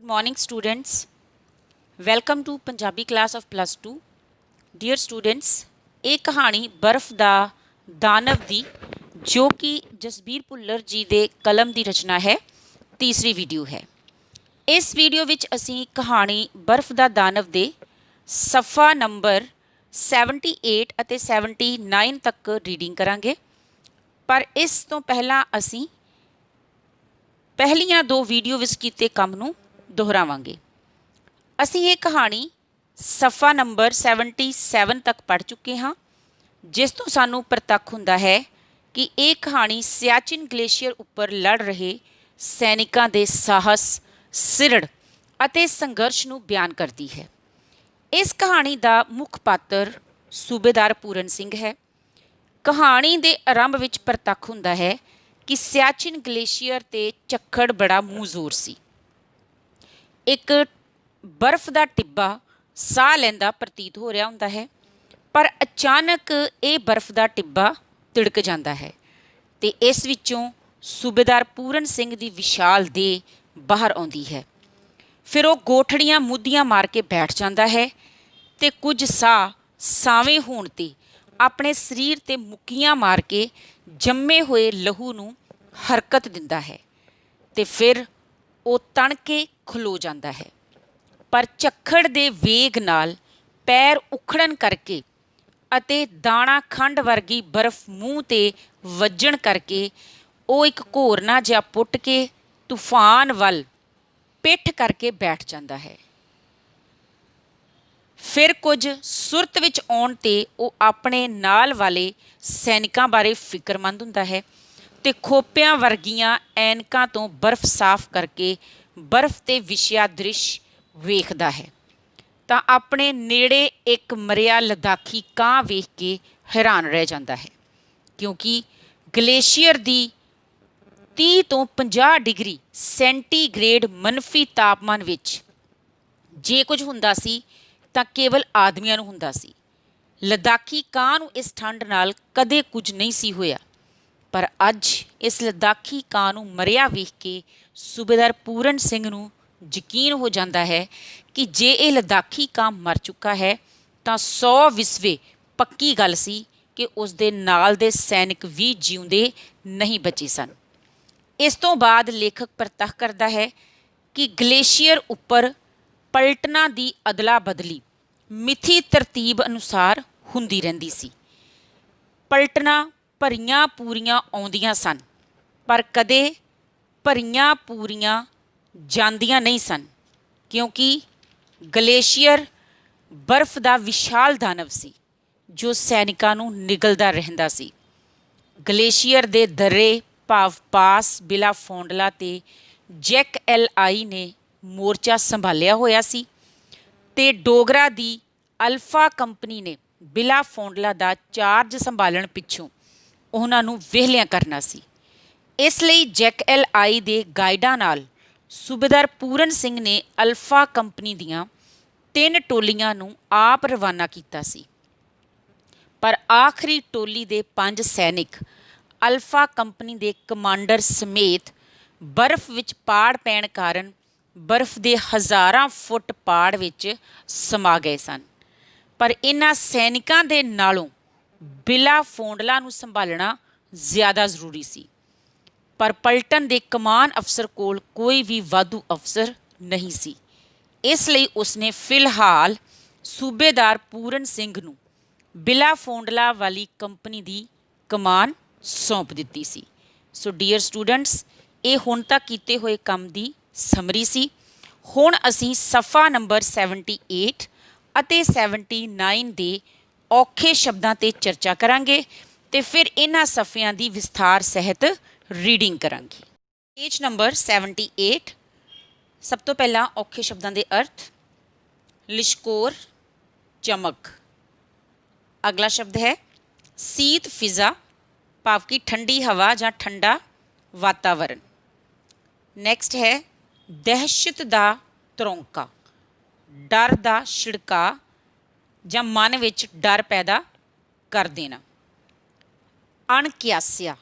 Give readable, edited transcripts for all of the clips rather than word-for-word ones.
Good morning, students. Welcome to Punjabi class of plus 2. Dear students, ਇਹ ਕਹਾਣੀ ਬਰਫ਼ ਦਾ ਦਾਨਵ ਦੀ ਜੋ ਕਿ ਜਸਬੀਰ ਭੁੱਲਰ ਜੀ ਦੇ ਕਲਮ ਦੀ ਰਚਨਾ ਹੈ, ਤੀਸਰੀ ਵੀਡੀਓ ਹੈ। ਇਸ ਵੀਡੀਓ ਵਿੱਚ ਅਸੀਂ ਕਹਾਣੀ ਬਰਫ਼ ਦਾ ਦਾਨਵ ਦੇ ਸਫਾ ਨੰਬਰ 78 ਅਤੇ 79 ਤੱਕ ਰੀਡਿੰਗ ਕਰਾਂਗੇ। ਪਰ ਇਸ ਤੋਂ ਪਹਿਲਾਂ ਅਸੀਂ ਪਹਿਲੀਆਂ ਦੋ ਵੀਡੀਓ ਵਿੱਚ ਕੀਤੇ ਕੰਮ ਨੂੰ ਦੁਹਰਾਵਾਂਗੇ। ਅਸੀਂ ਇਹ ਕਹਾਣੀ ਸਫਾ ਨੰਬਰ 77 ਤੱਕ ਪੜ੍ਹ ਚੁੱਕੇ ਹਾਂ, ਜਿਸ ਤੋਂ ਸਾਨੂੰ ਪ੍ਰਤੱਖ ਹੁੰਦਾ ਹੈ ਕਿ ਇਹ ਕਹਾਣੀ ਸਿਆਚਿਨ ਗਲੇਸ਼ੀਅਰ ਉੱਪਰ ਲੜ ਰਹੇ ਸੈਨਿਕਾਂ ਦੇ ਸਾਹਸ, ਸਿਰੜ ਅਤੇ ਸੰਘਰਸ਼ ਨੂੰ ਬਿਆਨ ਕਰਦੀ ਹੈ। ਇਸ ਕਹਾਣੀ ਦਾ ਮੁੱਖ ਪਾਤਰ ਸੂਬੇਦਾਰ ਪੂਰਨ ਸਿੰਘ ਹੈ। ਕਹਾਣੀ ਦੇ ਆਰੰਭ ਵਿੱਚ ਪ੍ਰਤੱਖ ਹੁੰਦਾ ਹੈ ਕਿ ਸਿਆਚਿਨ ਗਲੇਸ਼ੀਅਰ 'ਤੇ ਝੱਖੜ ਬੜਾ ਮੂਜ਼ੂਰ ਸੀ। ਇੱਕ ਬਰਫ਼ ਦਾ ਟਿੱਬਾ ਸਾਹ ਲੈਂਦਾ ਪ੍ਰਤੀਤ ਹੋ ਰਿਹਾ ਹੁੰਦਾ ਹੈ, ਪਰ ਅਚਾਨਕ ਇਹ ਬਰਫ਼ ਦਾ ਟਿੱਬਾ ਤਿੜਕ ਜਾਂਦਾ ਹੈ ਅਤੇ ਇਸ ਵਿੱਚੋਂ ਸੂਬੇਦਾਰ ਪੂਰਨ ਸਿੰਘ ਦੀ ਵਿਸ਼ਾਲ ਦੇਹ ਬਾਹਰ ਆਉਂਦੀ ਹੈ। ਫਿਰ ਉਹ ਗੋਠੜੀਆਂ ਮੁੱਧੀਆਂ ਮਾਰ ਕੇ ਬੈਠ ਜਾਂਦਾ ਹੈ ਅਤੇ ਕੁਝ ਸਾਹ ਸਾਵੇਂ ਹੋਣ 'ਤੇ ਆਪਣੇ ਸਰੀਰ 'ਤੇ ਮੁੱਕੀਆਂ ਮਾਰ ਕੇ ਜੰਮੇ ਹੋਏ ਲਹੂ ਨੂੰ ਹਰਕਤ ਦਿੰਦਾ ਹੈ ਅਤੇ ਫਿਰ ਉਹ ਤਣ ਕੇ ਖਲੋ ਜਾਂਦਾ ਹੈ। ਪਰ ਝੱਖੜ ਦੇ ਵੇਗ ਨਾਲ ਪੈਰ ਉਖੜਨ ਕਰਕੇ ਅਤੇ ਦਾਣਾ ਖੰਡ ਵਰਗੀ ਬਰਫ਼ ਮੂੰਹ 'ਤੇ ਵੱਜਣ ਕਰਕੇ ਉਹ ਇੱਕ ਘੋਰਨਾ ਜਿਹਾ ਪੁੱਟ ਕੇ ਤੂਫਾਨ ਵੱਲ ਪਿੱਠ ਕਰਕੇ ਬੈਠ ਜਾਂਦਾ ਹੈ। ਫਿਰ ਕੁਝ ਸੁਰਤ ਵਿੱਚ ਆਉਣ 'ਤੇ ਉਹ ਆਪਣੇ ਨਾਲ ਵਾਲੇ ਸੈਨਿਕਾਂ ਬਾਰੇ ਫਿਕਰਮੰਦ ਹੁੰਦਾ ਹੈ ਅਤੇ ਖੋਪਿਆਂ ਵਰਗੀਆਂ ਐਨਕਾਂ ਤੋਂ ਬਰਫ਼ ਸਾਫ਼ ਕਰਕੇ ਬਰਫ਼ 'ਤੇ ਵਿਛਿਆ ਦ੍ਰਿਸ਼ ਵੇਖਦਾ ਹੈ ਤਾਂ ਆਪਣੇ ਨੇੜੇ ਇੱਕ ਮਰਿਆ ਲੱਦਾਖੀ ਕਾਂ ਵੇਖ ਕੇ ਹੈਰਾਨ ਰਹਿ ਜਾਂਦਾ ਹੈ, ਕਿਉਂਕਿ ਗਲੇਸ਼ੀਅਰ ਦੀ 30 ਤੋਂ 50 ਡਿਗਰੀ ਸੈਂਟੀਗ੍ਰੇਡ ਮੰਨਫੀ ਤਾਪਮਾਨ ਵਿੱਚ ਜੇ ਕੁਝ ਹੁੰਦਾ ਸੀ ਤਾਂ ਕੇਵਲ ਆਦਮੀਆਂ ਨੂੰ ਹੁੰਦਾ ਸੀ। ਲੱਦਾਖੀ ਕਾਂ ਨੂੰ ਇਸ ਠੰਡ ਨਾਲ ਕਦੇ ਕੁਝ ਨਹੀਂ ਸੀ ਹੋਇਆ, ਪਰ ਅੱਜ ਇਸ ਲੱਦਾਖੀ ਕਾਂ ਨੂੰ ਮਰਿਆ ਵੇਖ ਕੇ ਸੂਬੇਦਾਰ ਪੂਰਨ ਸਿੰਘ ਨੂੰ ਯਕੀਨ ਹੋ ਜਾਂਦਾ ਹੈ ਕਿ ਜੇ ਇਹ ਲੱਦਾਖੀ ਕਾਂ ਮਰ ਚੁੱਕਾ ਹੈ ਤਾਂ 100 ਵਿਸਵੇ ਪੱਕੀ ਗੱਲ ਸੀ ਕਿ ਉਸ ਦੇ ਨਾਲ ਦੇ ਸੈਨਿਕ ਵੀ ਜਿਉਂਦੇ ਨਹੀਂ ਬਚੇ ਸਨ। ਇਸ ਤੋਂ ਬਾਅਦ ਲੇਖਕ ਪ੍ਰਤੱਖ ਕਰਦਾ ਹੈ ਕਿ ਗਲੇਸ਼ੀਅਰ ਉੱਪਰ ਪਲਟਨਾਂ ਦੀ ਅਦਲਾ ਬਦਲੀ ਮਿਥੀ ਤਰਤੀਬ ਅਨੁਸਾਰ ਹੁੰਦੀ ਰਹਿੰਦੀ ਸੀ। ਪਲਟਨਾਂ ਭਰੀਆਂ ਪੂਰੀਆਂ ਆਉਂਦੀਆਂ ਸਨ, ਪਰ ਕਦੇ ਭਰੀਆਂ ਪੂਰੀਆਂ ਜਾਂਦੀਆਂ ਨਹੀਂ ਸਨ, ਕਿਉਂਕਿ ਗਲੇਸ਼ੀਅਰ ਬਰਫ਼ ਦਾ ਵਿਸ਼ਾਲ ਦਾਨਵ ਸੀ ਜੋ ਸੈਨਿਕਾਂ ਨੂੰ ਨਿਗਲਦਾ ਰਹਿੰਦਾ ਸੀ। ਗਲੇਸ਼ੀਅਰ ਦੇ ਦਰੇ ਭਾਵ ਪਾਸ ਬਿਲਾਫੋਂਡਲਾ ਤੇ ਜੈਕ ਐਲ ਆਈ ਨੇ ਮੋਰਚਾ ਸੰਭਾਲਿਆ ਹੋਇਆ ਸੀ ਅਤੇ ਡੋਗਰਾ ਦੀ ਅਲਫਾ ਕੰਪਨੀ ਨੇ ਬਿਲਾਫੋਂਡਲਾ ਦਾ ਚਾਰਜ ਸੰਭਾਲਣ ਪਿੱਛੋਂ ਉਹਨਾਂ ਨੂੰ ਵਿਹਲਿਆਂ ਕਰਨਾ ਸੀ। ਇਸ ਲਈ ਜੈਕ ਐਲ ਆਈ ਦੇ ਗਾਈਡਾਂ ਨਾਲ ਸੂਬੇਦਾਰ ਪੂਰਨ ਸਿੰਘ ਨੇ ਅਲਫਾ ਕੰਪਨੀ ਦੀਆਂ 3 ਟੋਲੀਆਂ ਨੂੰ ਆਪ ਰਵਾਨਾ ਕੀਤਾ ਸੀ, ਪਰ ਆਖਰੀ ਟੋਲੀ ਦੇ 5 ਸੈਨਿਕ ਅਲਫਾ ਕੰਪਨੀ ਦੇ ਕਮਾਂਡਰ ਸਮੇਤ ਬਰਫ਼ ਵਿੱਚ ਪਾੜ ਪੈਣ ਕਾਰਨ ਬਰਫ਼ ਦੇ ਹਜ਼ਾਰਾਂ ਫੁੱਟ ਪਾੜ ਵਿੱਚ ਸਮਾ ਗਏ ਸਨ। ਪਰ ਇਹਨਾਂ ਸੈਨਿਕਾਂ ਦੇ ਨਾਲੋਂ ਬਿਲਾਫੋਂਡਲਾ ਨੂੰ ਸੰਭਾਲਣਾ ਜ਼ਿਆਦਾ ਜ਼ਰੂਰੀ ਸੀ, ਪਰ ਪਲਟਨ ਦੇ ਕਮਾਨ ਅਫਸਰ ਕੋਲ ਕੋਈ ਵੀ ਵਾਧੂ ਅਫਸਰ ਨਹੀਂ ਸੀ। ਇਸ ਲਈ ਉਸਨੇ ਫਿਲਹਾਲ ਸੂਬੇਦਾਰ ਪੂਰਨ ਸਿੰਘ ਨੂੰ ਬਿਲਾਫੋਂਡਲਾ ਵਾਲੀ ਕੰਪਨੀ ਦੀ ਕਮਾਨ ਸੌਂਪ ਦਿੱਤੀ ਸੀ। ਸੋ ਡੀਅਰ ਸਟੂਡੈਂਟਸ, ਇਹ ਹੁਣ ਤੱਕ ਕੀਤੇ ਹੋਏ ਕੰਮ ਦੀ ਸਮਰੀ ਸੀ। ਹੁਣ ਅਸੀਂ ਸਫਾ ਨੰਬਰ 78 ਅਤੇ 79 ਦੇ ਔਖੇ ਸ਼ਬਦਾਂ 'ਤੇ ਚਰਚਾ ਕਰਾਂਗੇ ਅਤੇ ਫਿਰ ਇਹਨਾਂ ਸਫਿਆਂ ਦੀ ਵਿਸਥਾਰ ਸਹਿਤ ਰੀਡਿੰਗ ਕਰਾਂਗੇ। Page number 78। ਸਭ ਤੋਂ ਪਹਿਲਾਂ ਔਖੇ ਸ਼ਬਦਾਂ ਦੇ ਅਰਥ। ਲਿਸ਼ਕੋਰ, ਚਮਕ। ਅਗਲਾ ਸ਼ਬਦ ਹੈ ਸੀਤ ਫਿਜ਼ਾ, ਭਾਵ ਕਿ ਠੰਡੀ ਹਵਾ ਜਾਂ ਠੰਡਾ ਵਾਤਾਵਰਨ। ਨੈਕਸਟ ਹੈ ਦਹਿਸ਼ਤ ਦਾ ਤਰੌਂਕਾ, ਡਰ ਦਾ ਛਿੜਕਾ ਜਾਂ ਮਨ ਵਿੱਚ ਡਰ ਪੈਦਾ ਕਰ ਦੇਣਾ। ਅਣਕਿਆਸਿਆ,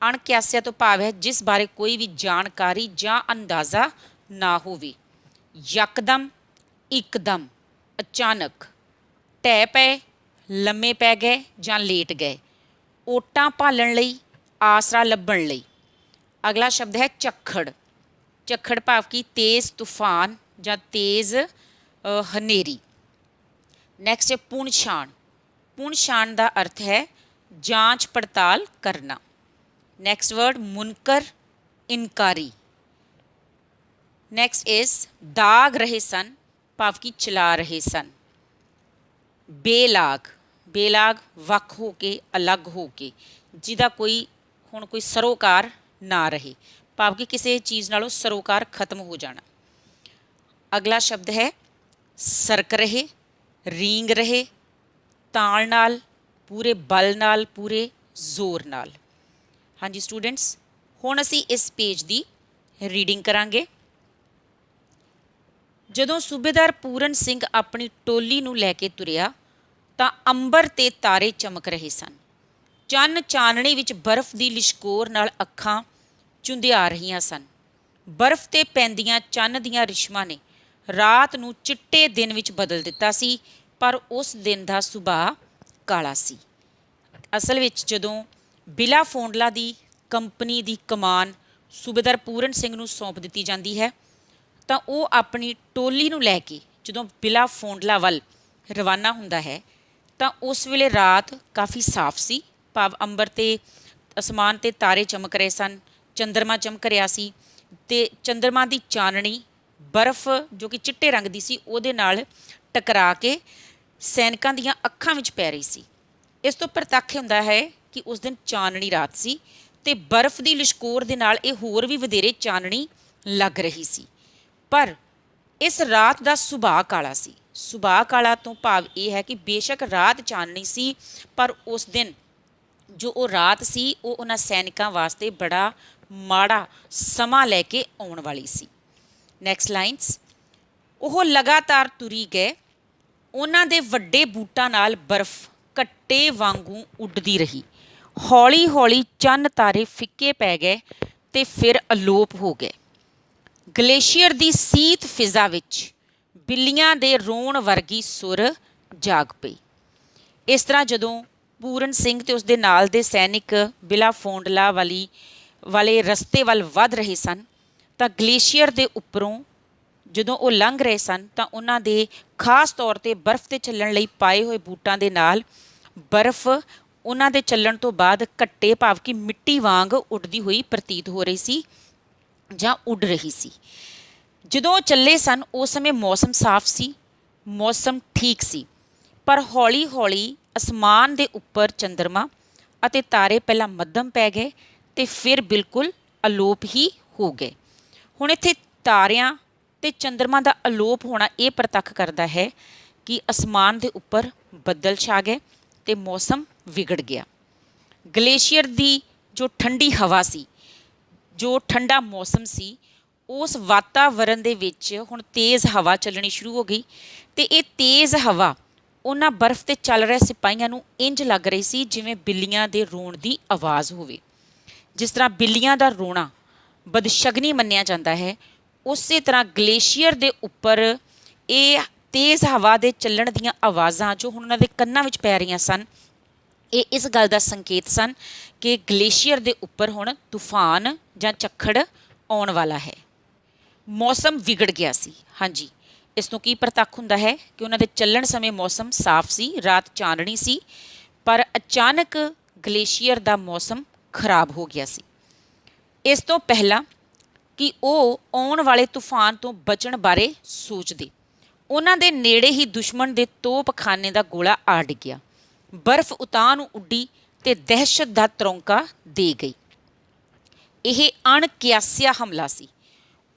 ਅਣਕਿਆਸਿਆ ਤੋਂ ਭਾਵ ਹੈ ਜਿਸ ਬਾਰੇ ਕੋਈ ਵੀ ਜਾਣਕਾਰੀ ਜਾਂ ਅੰਦਾਜ਼ਾ ਨਾ ਹੋਵੇ। ਯਕਦਮ, ਇੱਕਦਮ, ਅਚਾਨਕ, ਢਹਿ ਪਏ, ਲੰਮੇ ਪੈ ਗਏ ਜਾਂ ਲੇਟ ਗਏ, ਓਟਾਂ ਭਾਲਣ ਲਈ, ਆਸਰਾ ਲੱਭਣ ਲਈ। ਅਗਲਾ ਸ਼ਬਦ ਹੈ ਝੱਖੜ। ਝੱਖੜ ਭਾਵ ਕਿ ਤੇਜ਼ ਤੂਫਾਨ ਜਾਂ ਤੇਜ਼ ਹਨੇਰੀ। ਨੈਕਸਟ ਹੈ ਪੁਣਛਾਣ। ਪੁਣਛਾਣ ਦਾ ਅਰਥ ਹੈ ਜਾਂਚ ਪੜਤਾਲ ਕਰਨਾ। ਨੈਕਸਟ ਵਰਡ ਮੁਨਕਰ, ਇਨਕਾਰੀ। ਨੈਕਸਟ ਇਜ਼ ਦਾਗ ਰਹੇ ਸਨ ਭਾਵ ਕਿ ਚਲਾ ਰਹੇ ਸਨ। ਬੇਲਾਗ। ਬੇਲਾਗ ਵੱਖ ਹੋ ਕੇ, ਅਲੱਗ ਹੋ ਕੇ, ਜਿਹਦਾ ਹੁਣ ਕੋਈ ਸਰੋਕਾਰ ਨਾ ਰਹੇ, ਭਾਵ ਕਿ ਕਿਸੇ ਚੀਜ਼ ਨਾਲੋਂ ਸਰੋਕਾਰ ਖਤਮ ਹੋ ਜਾਣਾ। ਅਗਲਾ ਸ਼ਬਦ ਹੈ ਸਰਕ ਰਹੇ, ਰੀਂਗ ਰਹੇ, ਤਾਲ ਨਾਲ, ਪੂਰੇ ਬਲ ਨਾਲ, ਪੂਰੇ ਜ਼ੋਰ ਨਾਲ। ਹਾਂਜੀ ਸਟੂਡੈਂਟਸ, ਹੁਣ ਅਸੀਂ ਇਸ ਪੇਜ ਦੀ ਰੀਡਿੰਗ ਕਰਾਂਗੇ। ਜਦੋਂ ਸੂਬੇਦਾਰ ਪੂਰਨ ਸਿੰਘ ਆਪਣੀ ਟੋਲੀ ਨੂੰ ਲੈ ਕੇ ਤੁਰਿਆ ਤਾਂ ਅੰਬਰ ਤੇ ਤਾਰੇ ਚਮਕ ਰਹੇ ਸਨ। ਚੰਨ ਚਾਨਣੀ ਵਿੱਚ ਬਰਫ਼ ਦੀ ਲਿਸ਼ਕੋਰ ਨਾਲ ਅੱਖਾਂ ਚੁੰਧਿਆ ਰਹੀਆਂ ਸਨ। ਬਰਫ਼ ਤੇ ਪੈਂਦੀਆਂ ਚੰਨ ਦੀਆਂ ਰਿਸ਼ਮਾਂ ਨੇ ਰਾਤ ਨੂੰ ਚਿੱਟੇ ਦਿਨ ਵਿੱਚ ਬਦਲ ਦਿੱਤਾ ਸੀ, ਪਰ ਉਸ ਦਿਨ ਦਾ ਸੁਭਾਅ ਕਾਲਾ ਸੀ। ਅਸਲ ਵਿੱਚ ਜਦੋਂ ਬਿਲਾ ਫੋਂਡਲਾ ਦੀ ਕੰਪਨੀ ਦੀ ਕਮਾਨ ਸੂਬੇਦਾਰ ਪੂਰਨ ਸਿੰਘ ਨੂੰ ਸੌਂਪ ਦਿੱਤੀ ਜਾਂਦੀ ਹੈ ਤਾਂ ਉਹ ਆਪਣੀ ਟੋਲੀ ਨੂੰ ਲੈ ਕੇ ਜਦੋਂ ਬਿਲਾ ਫੋਂਡਲਾ ਵੱਲ ਰਵਾਨਾ ਹੁੰਦਾ ਹੈ ਤਾਂ ਉਸ ਵੇਲੇ ਰਾਤ ਕਾਫੀ ਸਾਫ਼ ਸੀ, ਭਾਵ ਅੰਬਰ ਤੇ ਅਸਮਾਨ ਤੇ ਤਾਰੇ ਚਮਕ ਰਹੇ ਸਨ, ਚੰਦਰਮਾ ਚਮਕ ਰਿਹਾ ਸੀ ਤੇ ਚੰਦਰਮਾ ਦੀ ਚਾਨਣੀ ਬਰਫ਼ ਜੋ ਕਿ ਚਿੱਟੇ ਰੰਗ ਦੀ ਸੀ ਉਹਦੇ ਨਾਲ ਟਕਰਾ ਕੇ ਸੈਨਿਕਾਂ ਦੀਆਂ ਅੱਖਾਂ ਵਿੱਚ ਪੈ ਰਹੀ ਸੀ। ਇਸ ਤੋਂ ਪ੍ਰਤੱਖ ਹੁੰਦਾ ਹੈ ਕਿ ਉਸ ਦਿਨ ਚਾਨਣੀ ਰਾਤ ਸੀ ਤੇ ਬਰਫ਼ ਦੀ ਲਿਸ਼ਕੋਰ ਦੇ ਨਾਲ ਇਹ ਹੋਰ ਵੀ ਵਧੇਰੇ ਚਾਨਣੀ ਲੱਗ ਰਹੀ ਸੀ। ਪਰ ਇਸ ਰਾਤ ਦਾ ਸੁਭਾਅ ਕਾਲਾ ਸੀ। ਸੁਭਾਅ ਕਾਲਾ ਤੋਂ ਭਾਵ ਇਹ ਹੈ ਕਿ ਬੇਸ਼ੱਕ ਰਾਤ ਚਾਨਣੀ ਸੀ, ਪਰ ਉਸ ਦਿਨ ਜੋ ਉਹ ਰਾਤ ਸੀ ਉਹ ਉਹਨਾਂ ਸੈਨਿਕਾਂ ਵਾਸਤੇ ਬੜਾ ਮਾੜਾ ਸਮਾਂ ਲੈ ਕੇ ਆਉਣ ਵਾਲੀ ਸੀ। ਨੈਕਸਟ ਲਾਈਨਸ, ਉਹ ਲਗਾਤਾਰ ਤੁਰੀ ਗਏ, ਉਹਨਾਂ ਦੇ ਵੱਡੇ ਬੂਟਾਂ ਨਾਲ ਬਰਫ਼ ਕੱਟੇ ਵਾਂਗੂ ਉੱਡਦੀ ਰਹੀ। ਹੌਲੀ ਹੌਲੀ ਚੰਨ ਤਾਰੇ ਫਿੱਕੇ ਪੈ ਗਏ ਤੇ ਫਿਰ ਅਲੋਪ ਹੋ ਗਏ। ਗਲੇਸ਼ੀਅਰ ਦੀ ਸੀਤ ਫਿਜ਼ਾ ਵਿੱਚ ਬਿੱਲੀਆਂ ਦੇ ਰੋਣ ਵਰਗੀ ਸੁਰ ਜਾਗ ਪਈ। ਇਸ ਤਰ੍ਹਾਂ ਜਦੋਂ ਪੂਰਨ ਸਿੰਘ ਤੇ ਉਸਦੇ ਨਾਲ ਦੇ ਸੈਨਿਕ ਬਿਲਾ ਫੋਂਡਲਾ ਵਾਲੇ ਰਸਤੇ ਵੱਲ ਵੱਧ ਰਹੇ ਸਨ ਤਾਂ ਗਲੇਸ਼ੀਅਰ ਦੇ ਉੱਪਰੋਂ ਜਦੋਂ ਉਹ ਲੰਘ ਰਹੇ ਸਨ ਤਾਂ ਉਹਨਾਂ ਦੇ ਖਾਸ ਤੌਰ ਤੇ ਬਰਫ਼ ਤੇ ਚੱਲਣ ਲਈ ਪਾਏ ਹੋਏ ਬੂਟਾਂ ਦੇ ਨਾਲ ਬਰਫ਼ ਉਹਨਾਂ ਦੇ ਚੱਲਣ ਤੋਂ ਬਾਅਦ ਘੱਟੇ ਭਾਵ ਕਿ ਮਿੱਟੀ ਵਾਂਗ ਉੱਡਦੀ ਹੋਈ ਪ੍ਰਤੀਤ ਹੋ ਰਹੀ ਸੀ ਜਾਂ ਉੱਡ ਰਹੀ ਸੀ। ਜਦੋਂ ਚੱਲੇ ਸਨ ਉਸ ਸਮੇਂ ਮੌਸਮ ਸਾਫ਼ ਸੀ, ਮੌਸਮ ਠੀਕ ਸੀ, ਪਰ ਹੌਲੀ ਹੌਲੀ ਅਸਮਾਨ ਦੇ ਉੱਪਰ ਚੰਦਰਮਾ ਅਤੇ ਤਾਰੇ ਪਹਿਲਾਂ ਮੱਧਮ ਪੈ ਗਏ ਤੇ ਫਿਰ ਬਿਲਕੁਲ ਅਲੋਪ ਹੀ ਹੋ ਗਏ। ਹੁਣ ਇੱਥੇ ਤਾਰਿਆਂ ਤੇ ਚੰਦਰਮਾ ਦਾ ਅਲੋਪ ਹੋਣਾ ਇਹ ਪ੍ਰਤੱਖ ਕਰਦਾ ਹੈ ਕਿ ਅਸਮਾਨ ਦੇ ਉੱਪਰ ਬੱਦਲ ਛਾ ਗਏ ਤੇ ਮੌਸਮ ਵਿਗੜ ਗਿਆ। ਗਲੇਸ਼ੀਅਰ ਦੀ ਜੋ ਠੰਡੀ ਹਵਾ ਸੀ, ਜੋ ਠੰਡਾ ਮੌਸਮ ਸੀ, ਉਸ ਵਾਤਾਵਰਨ ਦੇ ਵਿੱਚ ਹੁਣ ਤੇਜ਼ ਹਵਾ ਚੱਲਣੀ ਸ਼ੁਰੂ ਹੋ ਗਈ ਤੇ ਇਹ ਤੇਜ਼ ਹਵਾ ਉਹਨਾਂ ਬਰਫ਼ ਤੇ ਚੱਲ ਰਹੇ ਸਿਪਾਹੀਆਂ ਨੂੰ ਇੰਜ ਲੱਗ ਰਹੀ ਸੀ ਜਿਵੇਂ ਬਿੱਲੀਆਂ ਦੇ ਰੋਣ ਦੀ ਆਵਾਜ਼ ਹੋਵੇ। ਜਿਸ ਤਰ੍ਹਾਂ ਬਿੱਲੀਆਂ ਦਾ ਰੋਣਾ ਬਦਸ਼ਗਨੀ ਮੰਨਿਆ ਜਾਂਦਾ ਹੈ, ਉਸੇ ਤਰ੍ਹਾਂ ਗਲੇਸ਼ੀਅਰ ਦੇ ਉੱਪਰ ਇਹ ਤੇਜ਼ ਹਵਾ ਦੇ ਚੱਲਣ ਦੀਆਂ ਆਵਾਜ਼ਾਂ ਜੋ ਹੁਣ ਉਹਨਾਂ ਦੇ ਕੰਨਾਂ ਵਿੱਚ ਪੈ ਰਹੀਆਂ ਸਨ, ਇਹ ਇਸ ਗੱਲ ਦਾ ਸੰਕੇਤ ਸਨ ਕਿ ਗਲੇਸ਼ੀਅਰ ਦੇ ਉੱਪਰ ਹੁਣ ਤੂਫਾਨ ਜਾਂ ਝੱਖੜ ਆਉਣ ਵਾਲਾ ਹੈ। ਮੌਸਮ ਵਿਗੜ ਗਿਆ ਸੀ। ਹਾਂਜੀ, ਇਸ ਤੋਂ ਕੀ ਪ੍ਰਤੱਖ ਹੁੰਦਾ ਹੈ ਕਿ ਉਹਨਾਂ ਦੇ ਚੱਲਣ ਸਮੇਂ ਮੌਸਮ ਸਾਫ਼ ਸੀ, ਰਾਤ ਚਾਨਣੀ ਸੀ, ਪਰ ਅਚਾਨਕ ਗਲੇਸ਼ੀਅਰ ਦਾ ਮੌਸਮ ਖਰਾਬ ਹੋ ਗਿਆ ਸੀ। ਇਸ ਤੋਂ ਪਹਿਲਾਂ ਕਿ ਉਹ ਆਉਣ ਵਾਲੇ ਤੂਫਾਨ ਤੋਂ ਬਚਣ ਬਾਰੇ ਸੋਚਦੇ, ਉਹਨਾਂ ਦੇ ਨੇੜੇ ਹੀ ਦੁਸ਼ਮਣ ਦੇ ਤੋਪਖਾਨੇ ਦਾ ਗੋਲਾ ਆ ਡਿੱਗਿਆ। ਬਰਫ਼ ਉਤਾਂਹ ਨੂੰ ਉੱਡੀ ਤੇ ਦਹਿਸ਼ਤ ਦਾ ਤਰੌਂਕਾ ਦੇ ਗਈ। ਇਹ ਅਣਕਿਆਸਿਆ ਹਮਲਾ ਸੀ।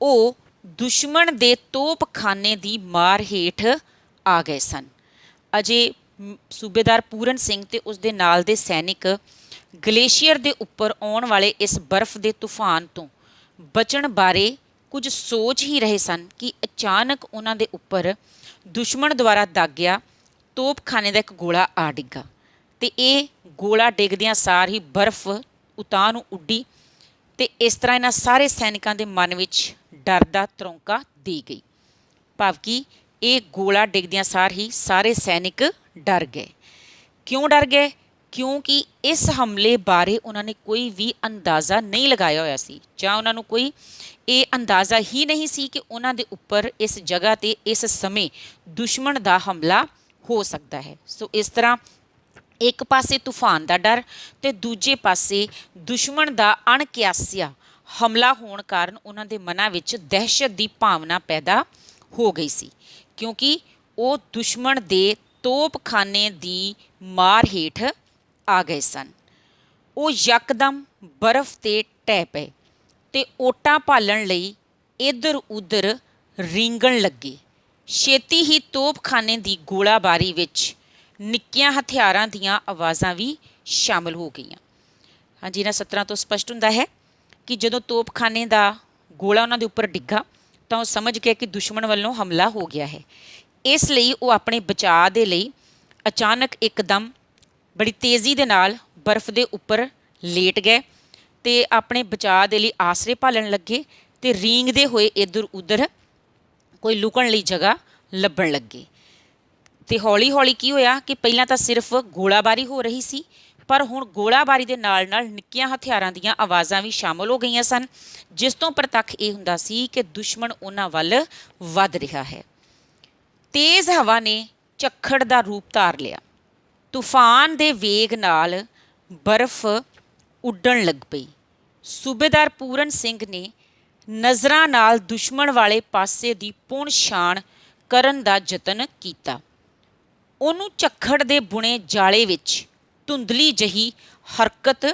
ਉਹ ਦੁਸ਼ਮਣ ਦੇ ਤੋਪਖਾਨੇ ਦੀ ਮਾਰ ਹੇਠ ਆ ਗਏ ਸਨ। ਅਜੇ ਸੂਬੇਦਾਰ ਪੂਰਨ ਸਿੰਘ ਤੇ ਉਸਦੇ ਨਾਲ ਦੇ ਸੈਨਿਕ ਗਲੇਸ਼ੀਅਰ ਦੇ ਉੱਪਰ ਆਉਣ ਵਾਲੇ ਇਸ ਬਰਫ਼ ਦੇ ਤੂਫਾਨ ਤੋਂ ਬਚਣ ਬਾਰੇ ਕੁਝ ਸੋਚ ਹੀ ਰਹੇ ਸਨ ਕਿ ਅਚਾਨਕ ਉਹਨਾਂ ਦੇ ਉੱਪਰ ਦੁਸ਼ਮਣ ਦੁਆਰਾ ਦਾਗਿਆ ਤੋਪਖਾਨੇ ਦਾ ਇੱਕ ਗੋਲਾ ਆ ਡਿੱਗਾ ਤੇ ਇਹ ਗੋਲਾ ਡਿੱਗਦਿਆਂ ਸਾਰ ਹੀ ਬਰਫ਼ ਉਤਾਂਹ ਨੂੰ ਉੱਡੀ ਤੇ ਇਸ ਤਰ੍ਹਾਂ ਇਹਨਾਂ ਸਾਰੇ ਸੈਨਿਕਾਂ ਦੇ ਮਨ ਵਿੱਚ ਡਰ ਦਾ ਤਰੌਂਕਾ ਦੇ ਗਈ। ਭਾਵ ਕਿ ਇਹ ਗੋਲਾ ਡਿੱਗਦਿਆਂ ਸਾਰ ਹੀ ਸਾਰੇ ਸੈਨਿਕ ਡਰ ਗਏ। ਕਿਉਂ ਡਰ ਗਏ? ਕਿਉਂਕਿ ਇਸ ਹਮਲੇ ਬਾਰੇ ਉਹਨਾਂ ਨੇ ਕੋਈ ਵੀ ਅੰਦਾਜ਼ਾ ਨਹੀਂ ਲਗਾਇਆ ਹੋਇਆ ਸੀ, ਜਾਂ ਉਹਨਾਂ ਨੂੰ ਕੋਈ ਇਹ ਅੰਦਾਜ਼ਾ ਹੀ ਨਹੀਂ ਸੀ ਕਿ ਉਹਨਾਂ ਦੇ ਉੱਪਰ ਇਸ ਜਗ੍ਹਾ ਤੇ ਇਸ ਸਮੇਂ ਦੁਸ਼ਮਣ ਦਾ ਹਮਲਾ ਹੋ ਸਕਦਾ ਹੈ। ਸੋ ਇਸ ਤਰ੍ਹਾਂ ਇੱਕ ਪਾਸੇ ਤੂਫਾਨ ਦਾ ਡਰ ਤੇ ਦੂਜੇ ਪਾਸੇ ਦੁਸ਼ਮਣ ਦਾ ਅਣਕਿਆਸਿਆ ਹਮਲਾ ਹੋਣ ਕਾਰਨ ਉਹਨਾਂ ਦੇ ਮਨਾਂ ਵਿੱਚ ਦਹਿਸ਼ਤ ਦੀ ਭਾਵਨਾ ਪੈਦਾ ਹੋ ਗਈ ਸੀ, ਕਿਉਂਕਿ ਉਹ ਦੁਸ਼ਮਣ ਦੇ ਤੋਪਖਾਨੇ ਦੀ ਮਾਰ ਹੇਠ ਆ ਗਏ ਸਨ। ਉਹ ਯਕਦਮ ਬਰਫ਼ ਤੇ ਢਹਿ ਪਏ ਤੇ ਓਟਾਂ ਭਾਲਣ ਲਈ ਇੱਧਰ ਉੱਧਰ ਰੀਂਗਣ ਲੱਗੇ। ਛੇਤੀ ਹੀ ਤੋਪਖਾਨੇ ਦੀ ਗੋਲਾਬਾਰੀ ਵਿੱਚ ਨਿੱਕੀਆਂ ਹਥਿਆਰਾਂ ਦੀਆਂ ਆਵਾਜ਼ਾਂ ਵੀ ਸ਼ਾਮਲ ਹੋ ਗਈਆਂ। ਹਾਂਜੀ, ਇਹਨਾਂ ਸਤਰਾਂ ਤੋਂ ਸਪਸ਼ਟ ਹੁੰਦਾ ਹੈ ਕਿ ਜਦੋਂ ਤੋਪਖਾਨੇ ਦਾ ਗੋਲਾ ਉਹਨਾਂ ਦੇ ਉੱਪਰ ਡਿੱਗਾ ਤਾਂ ਉਹ ਸਮਝ ਗਏ ਕਿ ਦੁਸ਼ਮਣ ਵੱਲੋਂ ਹਮਲਾ ਹੋ ਗਿਆ ਹੈ। ਇਸ ਲਈ ਉਹ ਆਪਣੇ ਬਚਾਅ ਦੇ ਲਈ ਅਚਾਨਕ ਇੱਕਦਮ ਬੜੀ ਤੇਜ਼ੀ ਦੇ ਨਾਲ ਬਰਫ਼ ਦੇ ਉੱਪਰ ਲੇਟ ਗਏ ਤੇ ਆਪਣੇ ਬਚਾਅ ਦੇ ਲਈ ਆਸਰੇ ਭਾਲਣ ਲੱਗੇ ਤੇ ਰੀਂਗਦੇ ਹੋਏ ਇੱਧਰ ਉੱਧਰ ਕੋਈ ਲੁਕਣ ਲਈ ਜਗ੍ਹਾ ਲੱਭਣ ਲੱਗੇ। ਤੇ ਹੌਲੀ ਹੌਲੀ ਕੀ ਹੋਇਆ ਕਿ ਪਹਿਲਾਂ ਤਾਂ ਸਿਰਫ ਗੋਲਾਬਾਰੀ ਹੋ ਰਹੀ ਸੀ, ਪਰ ਹੁਣ ਗੋਲਾਬਾਰੀ ਦੇ ਨਾਲ ਨਾਲ ਨਿੱਕੀਆਂ ਹਥਿਆਰਾਂ ਦੀਆਂ ਆਵਾਜ਼ਾਂ ਵੀ ਸ਼ਾਮਲ ਹੋ ਗਈਆਂ ਸਨ, ਜਿਸ ਤੋਂ ਪ੍ਰਤੱਖ ਇਹ ਹੁੰਦਾ ਸੀ ਕਿ ਦੁਸ਼ਮਣ ਉਹਨਾਂ ਵੱਲ ਵੱਧ ਰਿਹਾ ਹੈ। ਤੇਜ਼ ਹਵਾ ਨੇ ਝੱਖੜ ਦਾ ਰੂਪ ਧਾਰ ਲਿਆ। ਤੂਫਾਨ ਦੇ ਵੇਗ ਨਾਲ ਬਰਫ਼ ਉੱਡਣ ਲੱਗ ਪਈ। ਸੂਬੇਦਾਰ ਪੂਰਨ ਸਿੰਘ ਨੇ ਨਜ਼ਰਾਂ ਨਾਲ ਦੁਸ਼ਮਣ ਵਾਲੇ ਪਾਸੇ ਦੀ ਪੁਣ ਛਾਣ ਕਰਨ ਦਾ ਯਤਨ ਕੀਤਾ। ਉਹਨੂੰ ਝੱਖੜ ਦੇ ਬੁਣੇ ਜਾਲੇ ਵਿੱਚ ਧੁੰਦਲੀ ਜਹੀ ਹਰਕਤ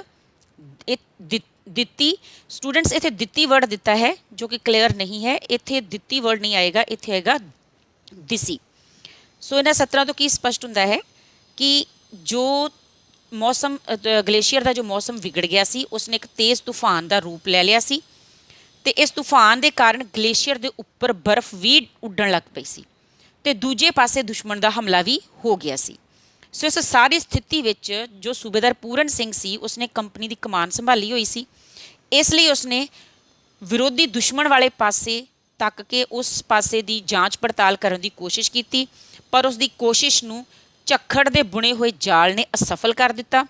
ਦਿੱਤੀ। ਸਟੂਡੈਂਟਸ, ਇੱਥੇ ਦਿੱਤੀ ਵਰਡ ਦਿੱਤਾ ਹੈ ਜੋ ਕਿ ਕਲੀਅਰ ਨਹੀਂ ਹੈ। ਇੱਥੇ ਦਿੱਤੀ ਵਰਡ ਨਹੀਂ ਆਏਗਾ, ਇੱਥੇ ਆਏਗਾ ਦਿਸੀ। ਸੋ ਇਹਨਾਂ ਸਤਰਾਂ ਤੋਂ ਕੀ ਸਪਸ਼ਟ ਹੁੰਦਾ ਹੈ ਕਿ ਜੋ ਮੌਸਮ ਗਲੇਸ਼ੀਅਰ ਦਾ ਜੋ ਮੌਸਮ ਵਿਗੜ ਗਿਆ ਸੀ, ਉਸਨੇ ਇੱਕ ਤੇਜ਼ ਤੂਫਾਨ ਦਾ ਰੂਪ ਲੈ ਲਿਆ ਸੀ ਤੇ ਇਸ ਤੂਫਾਨ ਦੇ ਕਾਰਨ ਗਲੇਸ਼ੀਅਰ ਦੇ ਉੱਪਰ ਬਰਫ਼ ਵੀ ਉੱਡਣ ਲੱਗ ਪਈ ਸੀ ਤੇ ਦੂਜੇ ਪਾਸੇ ਦੁਸ਼ਮਣ ਦਾ ਹਮਲਾ ਵੀ ਹੋ ਗਿਆ ਸੀ। ਸੋ ਇਸ ਸਾਰੀ ਸਥਿਤੀ ਵਿੱਚ ਜੋ ਸੂਬੇਦਾਰ ਪੂਰਨ ਸਿੰਘ ਸੀ, ਉਸਨੇ ਕੰਪਨੀ ਦੀ ਕਮਾਨ ਸੰਭਾਲੀ ਹੋਈ ਸੀ। ਇਸ ਲਈ ਉਸਨੇ ਵਿਰੋਧੀ ਦੁਸ਼ਮਣ ਵਾਲੇ ਪਾਸੇ ਤੱਕ ਕੇ ਉਸ ਪਾਸੇ ਦੀ ਜਾਂਚ ਪੜਤਾਲ ਕਰਨ ਦੀ ਕੋਸ਼ਿਸ਼ ਕੀਤੀ, ਪਰ ਉਸ ਦੀ ਕੋਸ਼ਿਸ਼ ਨੂੰ ਝੱਖੜ ਦੇ ਬੁਣੇ ਹੋਏ ਜਾਲ ਨੇ ਅਸਫਲ ਕਰ ਦਿੱਤਾ।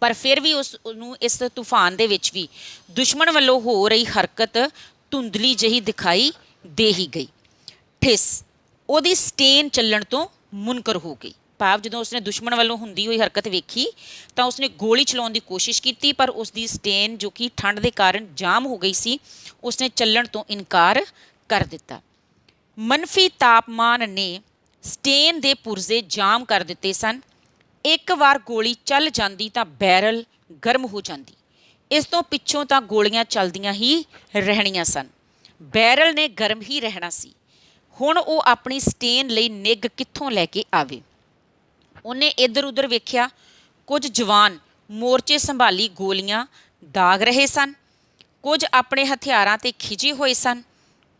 ਪਰ ਫਿਰ ਵੀ ਉਸ ਨੂੰ ਇਸ ਤੂਫਾਨ ਦੇ ਵਿੱਚ ਵੀ ਦੁਸ਼ਮਣ ਵੱਲੋਂ ਹੋ ਰਹੀ ਹਰਕਤ ਧੁੰਦਲੀ ਜਿਹੀ ਦਿਖਾਈ ਦੇ ਹੀ ਗਈ। ਠਿਸ ਉਹਦੀ ਸਟੇਨ ਚੱਲਣ ਤੋਂ ਮੁਨਕਰ ਹੋ ਗਈ। ਭਾਵ ਜਦੋਂ ਉਸਨੇ ਦੁਸ਼ਮਣ ਵੱਲੋਂ ਹੁੰਦੀ ਹੋਈ ਹਰਕਤ ਵੇਖੀ ਤਾਂ ਉਸਨੇ ਗੋਲੀ ਚਲਾਉਣ ਦੀ ਕੋਸ਼ਿਸ਼ ਕੀਤੀ, ਪਰ ਉਸ ਦੀ ਸਟੇਨ ਜੋ ਕਿ ਠੰਡ ਦੇ ਕਾਰਨ ਜਾਮ ਹੋ ਗਈ ਸੀ, ਉਸਨੇ ਚੱਲਣ ਤੋਂ ਇਨਕਾਰ ਕਰ ਦਿੱਤਾ। ਮੰਨਫੀ ਤਾਪਮਾਨ ਨੇ ਸਟੇਨ ਦੇ ਪੁਰਜ਼ੇ ਜਾਮ ਕਰ ਦਿੱਤੇ ਸਨ। ਇੱਕ ਵਾਰ ਗੋਲੀ ਚੱਲ ਜਾਂਦੀ ਤਾਂ ਬੈਰਲ ਗਰਮ ਹੋ ਜਾਂਦੀ। ਇਸ ਤੋਂ ਪਿੱਛੋਂ ਤਾਂ ਗੋਲੀਆਂ ਚੱਲਦੀਆਂ ਹੀ ਰਹਿਣੀਆਂ ਸਨ। ਬੈਰਲ ਨੇ ਗਰਮ ਹੀ ਰਹਿਣਾ ਸੀ। ਹੁਣ ਉਹ ਆਪਣੀ ਸਟੇਨ ਲਈ ਨਿੱਘ ਕਿੱਥੋਂ ਲੈ ਕੇ ਆਵੇ। ਉਹਨੇ ਇੱਧਰ ਉੱਧਰ ਵੇਖਿਆ। ਕੁਝ ਜਵਾਨ ਮੋਰਚੇ ਸੰਭਾਲੀ ਗੋਲੀਆਂ ਦਾਗ ਰਹੇ ਸਨ, ਕੁਝ ਆਪਣੇ ਹਥਿਆਰਾਂ 'ਤੇ ਖਿਜੇ ਹੋਏ ਸਨ,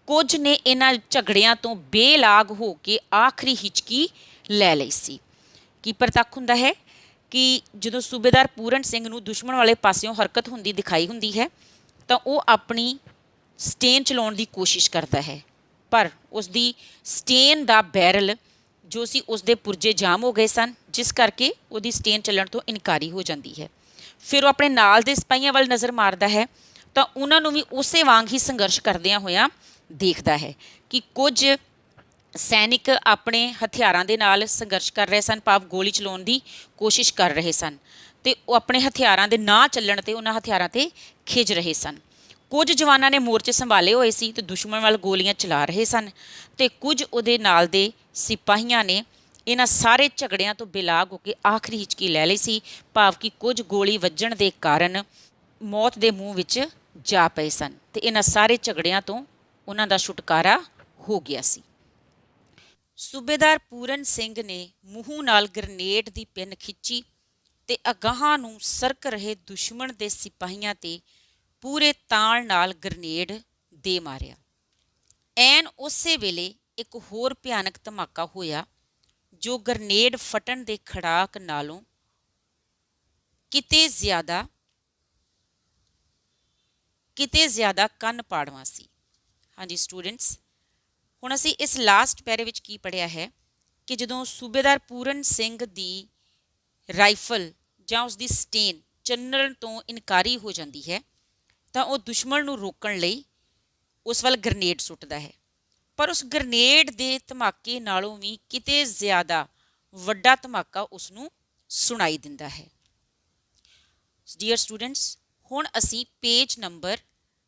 ਕੁਝ ਨੇ ਇਹਨਾਂ ਝਗੜਿਆਂ ਤੋਂ ਬੇਲਾਗ ਹੋ ਕੇ ਆਖਰੀ ਹਿਚਕੀ ਲੈ ਲਈ ਸੀ। ਕੀ ਪ੍ਰਤੱਖ ਹੁੰਦਾ ਹੈ ਕਿ ਜਦੋਂ ਸੂਬੇਦਾਰ ਪੂਰਨ ਸਿੰਘ ਨੂੰ ਦੁਸ਼ਮਣ ਵਾਲੇ ਪਾਸਿਓਂ ਹਰਕਤ ਹੁੰਦੀ ਦਿਖਾਈ ਹੁੰਦੀ ਹੈ ਤਾਂ ਉਹ ਆਪਣੀ ਸਟੇਨ ਚਲਾਉਣ ਦੀ ਕੋਸ਼ਿਸ਼ ਕਰਦਾ ਹੈ, ਪਰ ਉਸ ਦੀ ਸਟੇਨ ਦਾ ਬੈਰਲ ਜੋ ਸੀ ਉਸ ਦੇ ਪੁਰਜੇ ਜਾਮ ਹੋ ਗਏ ਸਨ, ਜਿਸ ਕਰਕੇ ਉਹਦੀ ਸਟੇਨ ਚੱਲਣ ਤੋਂ ਇਨਕਾਰੀ ਹੋ ਜਾਂਦੀ ਹੈ। ਫਿਰ ਉਹ ਆਪਣੇ ਨਾਲ ਦੇ ਸਿਪਾਹੀਆਂ ਵੱਲ ਨਜ਼ਰ ਮਾਰਦਾ ਹੈ ਤਾਂ ਉਹਨਾਂ ਨੂੰ ਵੀ ਉਸੇ ਵਾਂਗ ਹੀ ਸੰਘਰਸ਼ ਕਰਦਿਆਂ ਹੋਇਆਂ ਦੇਖਦਾ ਹੈ ਕਿ ਕੁਝ ਸੈਨਿਕ ਆਪਣੇ ਹਥਿਆਰਾਂ ਦੇ ਨਾਲ ਸੰਘਰਸ਼ ਕਰ ਰਹੇ ਸਨ, ਭਾਵ ਗੋਲੀ ਚਲਾਉਣ ਦੀ ਕੋਸ਼ਿਸ਼ ਕਰ ਰਹੇ ਸਨ ਤੇ ਉਹ ਆਪਣੇ ਹਥਿਆਰਾਂ ਦੇ ਨਾ ਚੱਲਣ ਤੇ ਉਹਨਾਂ ਹਥਿਆਰਾਂ ਤੇ ਖਿੱਚ ਰਹੇ ਸਨ। ਕੁਝ ਜਵਾਨਾਂ ਨੇ ਮੋਰਚੇ ਸੰਭਾਲੇ ਹੋਏ ਸੀ ਤੇ ਦੁਸ਼ਮਣ ਵੱਲ ਗੋਲੀਆਂ ਚਲਾ ਰਹੇ ਸਨ ਤੇ ਕੁਝ ਉਹਦੇ ਨਾਲ ਦੇ ਸਿਪਾਹੀਆਂ ਨੇ ਇਹਨਾਂ ਸਾਰੇ ਝਗੜਿਆਂ ਤੋਂ ਬੇਲਾਗ ਹੋ ਕੇ ਆਖਰੀ ਹਿਚਕੀ ਲੈ ਲਈ ਸੀ, ਭਾਵ ਕਿ ਕੁਝ ਗੋਲੀ ਵੱਜਣ ਦੇ ਕਾਰਨ ਮੌਤ ਦੇ ਮੂੰਹ ਵਿੱਚ ਜਾ ਪਏ ਸਨ ਤੇ ਇਹਨਾਂ ਸਾਰੇ ਝਗੜਿਆਂ ਤੋਂ ਉਹਨਾਂ ਦਾ ਛੁਟਕਾਰਾ ਹੋ ਗਿਆ ਸੀ। ਸੂਬੇਦਾਰ ਪੂਰਨ ਸਿੰਘ ਨੇ ਮੂੰਹ ਨਾਲ ਗ੍ਰਨੇਡ ਦੀ ਪਿੰਨ ਖਿੱਚੀ ਤੇ ਅਗਾਹਾਂ ਨੂੰ ਸਰਕ ਰਹੇ ਦੁਸ਼ਮਣ ਦੇ ਸਿਪਾਹੀਆਂ ਤੇ ਪੂਰੇ ਤਾਲ ਨਾਲ ਗ੍ਰਨੇਡ ਦੇ ਮਾਰਿਆ। ਐਨ ਉਸੇ ਵੇਲੇ ਇੱਕ ਹੋਰ ਭਿਆਨਕ ਧਮਾਕਾ ਹੋਇਆ ਜੋ ਗ੍ਰਨੇਡ ਫਟਣ ਦੇ ਖੜਾਕ ਨਾਲੋਂ ਕਿਤੇ ਜ਼ਿਆਦਾ ਕੰਨ ਪਾੜਵਾਂ ਸੀ। ਹਾਂਜੀ ਸਟੂਡੈਂਟਸ, ਹੁਣ ਅਸੀਂ ਇਸ ਲਾਸਟ ਪੈਰੇ ਵਿੱਚ ਕੀ ਪੜ੍ਹਿਆ ਹੈ ਕਿ ਜਦੋਂ ਸੂਬੇਦਾਰ ਪੂਰਨ ਸਿੰਘ ਦੀ ਰਾਈਫਲ ਜਾਂ ਉਸ ਦੀ ਸਟੇਨ ਚੱਲਣ ਤੋਂ ਇਨਕਾਰੀ ਹੋ ਜਾਂਦੀ ਹੈ ਤਾਂ ਉਹ ਦੁਸ਼ਮਣ ਨੂੰ ਰੋਕਣ ਲਈ ਉਸ ਵੱਲ ਗ੍ਰਨੇਡ ਸੁੱਟਦਾ ਹੈ, ਪਰ ਉਸ ਗ੍ਰਨੇਡ ਦੇ ਧਮਾਕੇ ਨਾਲੋਂ ਵੀ ਕਿਤੇ ਜ਼ਿਆਦਾ ਵੱਡਾ ਧਮਾਕਾ ਉਸ ਨੂੰ ਸੁਣਾਈ ਦਿੰਦਾ ਹੈ। ਡੀਅਰ ਸਟੂਡੈਂਟਸ, ਹੁਣ ਅਸੀਂ ਪੇਜ ਨੰਬਰ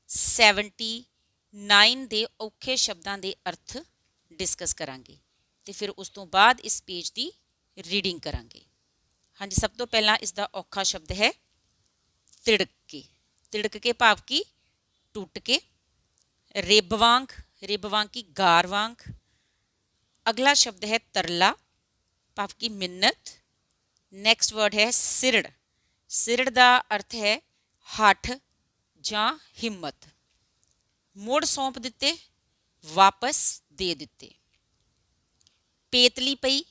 79 ਦੇ ਔਖੇ ਸ਼ਬਦਾਂ ਦੇ ਅਰਥ ਡਿਸਕਸ ਕਰਾਂਗੇ ਤੇ ਫਿਰ ਉਸ ਤੋਂ ਬਾਅਦ ਇਸ ਪੇਜ ਦੀ ਰੀਡਿੰਗ ਕਰਾਂਗੇ। ਹਾਂਜੀ, ਸਭ ਤੋਂ ਪਹਿਲਾਂ ਇਸ ਦਾ ਔਖਾ ਸ਼ਬਦ ਹੈ ਤਿੜਕ ਕੇ। ਤਿੜਕ ਕੇ ਭਾਵ ਕੀ? ਟੁੱਟ ਕੇ। ਰਿਬ ਵਾਂਗ, ਰਿਬ ਵਾਂਗ ਕੀ? ਗਾਰ ਵਾਂਗ। ਅਗਲਾ ਸ਼ਬਦ ਹੈ ਤਰਲਾ ਭਾਵ ਕੀ? ਮਿੰਨਤ। ਨੈਕਸਟ ਵਰਡ ਹੈ ਸਿਰੜ। ਸਿਰੜ ਦਾ ਅਰਥ ਹੈ ਹੱਠ ਜਾਂ ਹਿੰਮਤ। ਮੁੜ ਸੌਂਪ ਦਿੱਤੇ, ਵਾਪਸ ਦੇ ਦਿੱਤੇ। ਪੇਤਲੀ ਪਈ,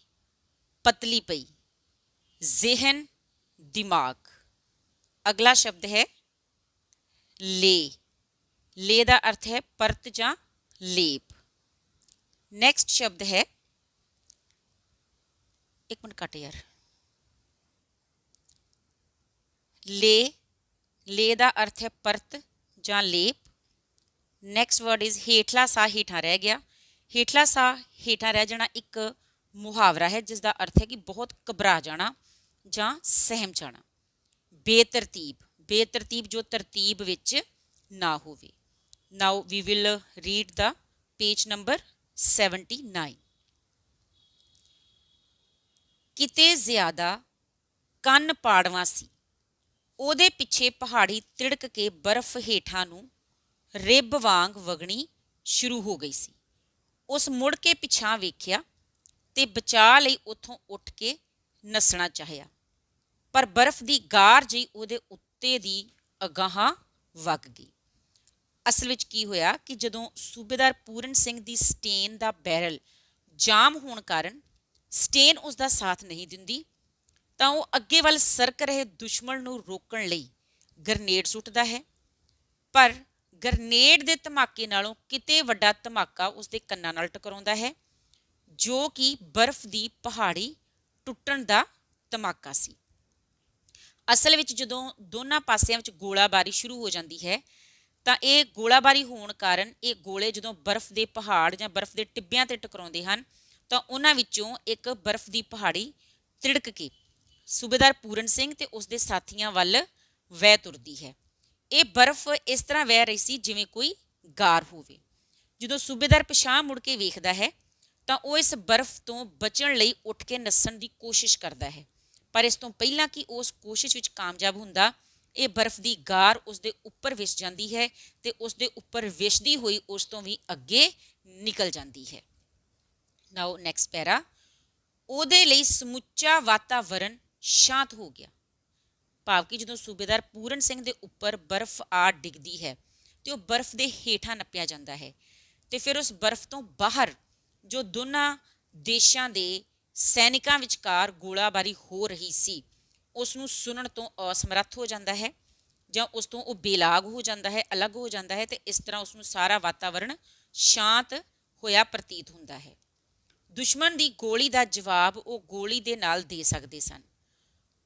ਪਤਲੀ ਪਈ। ਜ਼ਿਹਨ, ਦਿਮਾਗ। ਅਗਲਾ ਸ਼ਬਦ ਹੈ ਲੇ। ਲੇ ਦਾ ਅਰਥ ਹੈ ਪਰਤ ਜਾਂ ਲੇਪ। ਨੈਕਸਟ ਸ਼ਬਦ ਹੈ, ਇੱਕ ਮਿੰਟ ਕੱਟ ਯਾਰ, ਲੇ। ਲੇ ਦਾ ਅਰਥ ਹੈ ਪਰਤ ਜਾਂ ਲੇਪ। ਨੈਕਸਟ ਵਰਡ ਇਜ਼ ਹੇਠਲਾ ਸਾਹ ਹੇਠਾਂ ਰਹਿ ਗਿਆ। ਹੇਠਲਾ ਸਾਹ ਹੇਠਾਂ ਰਹਿ ਜਾਣਾ ਇੱਕ ਮੁਹਾਵਰਾ ਹੈ ਜਿਸ ਦਾ ਅਰਥ ਹੈ ਕਿ ਬਹੁਤ ਘਬਰਾ ਜਾਣਾ ਜਾਂ ਸਹਿਮ ਜਾਣਾ। ਬੇਤਰਤੀਬ। ਬੇਤਰਤੀਬ ਜੋ ਤਰਤੀਬ ਵਿੱਚ ਨਾ ਹੋਵੇ। Now we will read the page number 79। ਕਿਤੇ ਜ਼ਿਆਦਾ ਕੰਨ ਪਾੜਵਾਂ ਸੀ, ਉਹਦੇ ਪਿੱਛੇ ਪਹਾੜੀ ਤਿੜਕ ਕੇ ਬਰਫ਼ ਹੇਠਾਂ ਨੂੰ ਰਿਬ ਵਾਂਗ ਵਗਣੀ ਸ਼ੁਰੂ ਹੋ ਗਈ ਸੀ। ਉਸ ਮੁੜ ਕੇ ਪਿਛਾਂ ਵੇਖਿਆ ਤੇ ਬਚਾਅ ਲਈ ਉੱਥੋਂ ਉੱਠ ਕੇ ਨੱਸਣਾ ਚਾਹਿਆ, ਪਰ ਬਰਫ਼ ਦੀ ਗਾਰ ਜਿਹੀ ਉਹਦੇ ਉੱਤੇ ਦੀ ਅਗਾਹਾਂ ਵਗ ਗਈ। ਅਸਲ ਵਿੱਚ ਕੀ ਹੋਇਆ ਕਿ ਜਦੋਂ ਸੂਬੇਦਾਰ ਪੂਰਨ ਸਿੰਘ ਦੀ ਸਟੇਨ ਦਾ ਬੈਰਲ ਜਾਮ ਹੋਣ ਕਾਰਨ ਸਟੇਨ ਉਸ ਦਾ ਸਾਥ ਨਹੀਂ ਦਿੰਦੀ ਤਾਂ ਉਹ ਅੱਗੇ ਵੱਲ ਸਰਕ ਰਹੇ ਦੁਸ਼ਮਣ ਨੂੰ ਰੋਕਣ ਲਈ ਗ੍ਰਨੇਡ ਸੁੱਟਦਾ ਹੈ, ਪਰ ਗ੍ਰਨੇਡ ਦੇ ਧਮਾਕੇ ਨਾਲੋਂ ਕਿਤੇ ਵੱਡਾ ਧਮਾਕਾ ਉਸਦੇ ਕੰਨਾਂ ਨਾਲ ਟਕਰਾਉਂਦਾ ਹੈ ਜੋ ਕਿ ਬਰਫ਼ ਦੀ ਪਹਾੜੀ ਟੁੱਟਣ ਦਾ ਧਮਾਕਾ ਸੀ। ਅਸਲ ਵਿੱਚ ਜਦੋਂ ਦੋਨਾਂ ਪਾਸਿਆਂ ਵਿੱਚ ਗੋਲਾਬਾਰੀ ਸ਼ੁਰੂ ਹੋ ਜਾਂਦੀ ਹੈ ਤਾਂ ਇਹ ਗੋਲਾਬਾਰੀ ਹੋਣ ਕਾਰਨ ਇਹ ਗੋਲੇ ਜਦੋਂ ਬਰਫ਼ ਦੇ ਪਹਾੜ ਜਾਂ ਬਰਫ਼ ਦੇ ਟਿੱਬਿਆਂ ਤੇ ਟਕਰਾਉਂਦੇ ਹਨ ਤਾਂ ਉਹਨਾਂ ਵਿੱਚੋਂ ਇੱਕ ਬਰਫ਼ ਦੀ ਪਹਾੜੀ ਤਿੜਕ ਕੇ ਸੂਬੇਦਾਰ ਪੂਰਨ ਸਿੰਘ ਤੇ ਉਸਦੇ ਸਾਥੀਆਂ ਵੱਲ ਵਹਿ ਤੁਰਦੀ ਹੈ। ਇਹ ਬਰਫ਼ ਇਸ ਤਰ੍ਹਾਂ ਵਹਿ ਰਹੀ ਸੀ ਜਿਵੇਂ ਕੋਈ ਗਾਰ ਹੋਵੇ। ਜਦੋਂ ਸੂਬੇਦਾਰ ਪਿਛਾਂਹ ਮੁੜ ਕੇ ਵੇਖਦਾ ਹੈ ਤਾਂ ਉਹ ਇਸ ਬਰਫ਼ ਤੋਂ ਬਚਣ ਲਈ ਉੱਠ ਕੇ ਨੱਸਣ ਦੀ ਕੋਸ਼ਿਸ਼ ਕਰਦਾ ਹੈ, ਪਰ ਇਸ ਤੋਂ ਪਹਿਲਾਂ ਕਿ ਉਸ ਕੋਸ਼ਿਸ਼ ਵਿੱਚ ਕਾਮਯਾਬ ਹੁੰਦਾ ਇਹ ਬਰਫ਼ ਦੀ ਗਾਰ ਉਸਦੇ ਉੱਪਰ ਵਿਸ ਜਾਂਦੀ ਹੈ ਤੇ ਉਸਦੇ ਉੱਪਰ ਵਿਸਦੀ ਹੋਈ ਉਸ ਤੋਂ ਵੀ ਅੱਗੇ ਨਿਕਲ ਜਾਂਦੀ ਹੈ। ਨਾਓ ਨੈਕਸਟ ਪੈਰਾ। ਉਹਦੇ ਲਈ ਸਮੁੱਚਾ ਵਾਤਾਵਰਨ ਸ਼ਾਂਤ ਹੋ ਗਿਆ। ਭਾਵ ਕਿ ਜਦੋਂ ਸੂਬੇਦਾਰ ਪੂਰਨ ਸਿੰਘ ਦੇ ਉੱਪਰ ਬਰਫ਼ ਆ ਡਿੱਗਦੀ ਹੈ ਤੇ ਉਹ ਬਰਫ਼ ਦੇ ਹੇਠਾਂ ਨੱਪਿਆ ਜਾਂਦਾ ਹੈ ਤੇ ਫਿਰ ਉਸ ਬਰਫ਼ ਤੋਂ ਬਾਹਰ ਜੋ ਦੋਨਾਂ ਦੇਸ਼ਾਂ ਦੇ ਸੈਨਿਕਾਂ ਵਿਚਕਾਰ ਗੋਲਾਬਾਰੀ ਹੋ ਰਹੀ ਸੀ ਉਸ ਨੂੰ ਸੁਣਨ ਤੋਂ ਅਸਮਰੱਥ ਹੋ ਜਾਂਦਾ ਹੈ ਜਾਂ ਉਸ ਤੋਂ ਉਹ ਬੇਲਾਗ ਹੋ ਜਾਂਦਾ ਹੈ, ਅਲੱਗ ਹੋ ਜਾਂਦਾ ਹੈ ਤੇ ਇਸ ਤਰ੍ਹਾਂ ਉਸ ਨੂੰ ਸਾਰਾ ਵਾਤਾਵਰਨ ਸ਼ਾਂਤ ਹੋਇਆ ਪ੍ਰਤੀਤ ਹੁੰਦਾ ਹੈ। ਦੁਸ਼ਮਣ ਦੀ ਗੋਲੀ ਦਾ ਜਵਾਬ ਉਹ ਗੋਲੀ ਦੇ ਨਾਲ ਦੇ ਸਕਦੇ ਸਨ,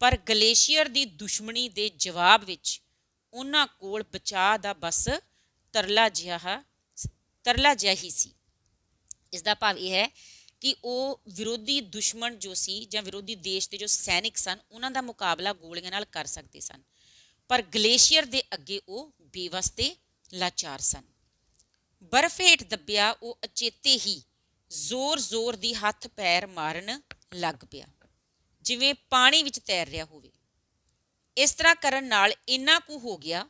ਪਰ ਗਲੇਸ਼ੀਅਰ ਦੀ ਦੁਸ਼ਮਣੀ ਦੇ ਜਵਾਬ ਵਿੱਚ ਉਹਨਾਂ ਕੋਲ ਬਚਾਅ ਦਾ ਬਸ ਤਰਲਾ ਜਿਹਾ ਹੀ ਸੀ। ਇਸ ਦਾ ਭਾਵ ਇਹ ਹੈ ਕਿ ਉਹ ਵਿਰੋਧੀ ਦੁਸ਼ਮਣ ਜੋ ਸੀ ਜਾਂ ਵਿਰੋਧੀ ਦੇਸ਼ ਦੇ ਜੋ ਸੈਨਿਕ ਸਨ ਉਹਨਾਂ ਦਾ ਮੁਕਾਬਲਾ ਗੋਲੀਆਂ ਨਾਲ ਕਰ ਸਕਦੇ ਸਨ, ਪਰ ਗਲੇਸ਼ੀਅਰ ਦੇ ਅੱਗੇ ਉਹ ਬੇਵਸ ਤੇ ਲਾਚਾਰ ਸਨ। ਬਰਫ਼ ਹੇਠ ਦੱਬਿਆ ਉਹ ਅਚੇਤੇ ਹੀ ਜ਼ੋਰ-ਜ਼ੋਰ ਦੀ ਹੱਥ ਪੈਰ ਮਾਰਨ ਲੱਗ ਪਿਆ ਜਿਵੇਂ ਪਾਣੀ ਵਿੱਚ ਤੈਰ ਰਿਹਾ ਹੋਵੇ। ਇਸ ਤਰ੍ਹਾਂ ਕਰਨ ਨਾਲ ਇੰਨਾ ਕੁ ਹੋ ਗਿਆ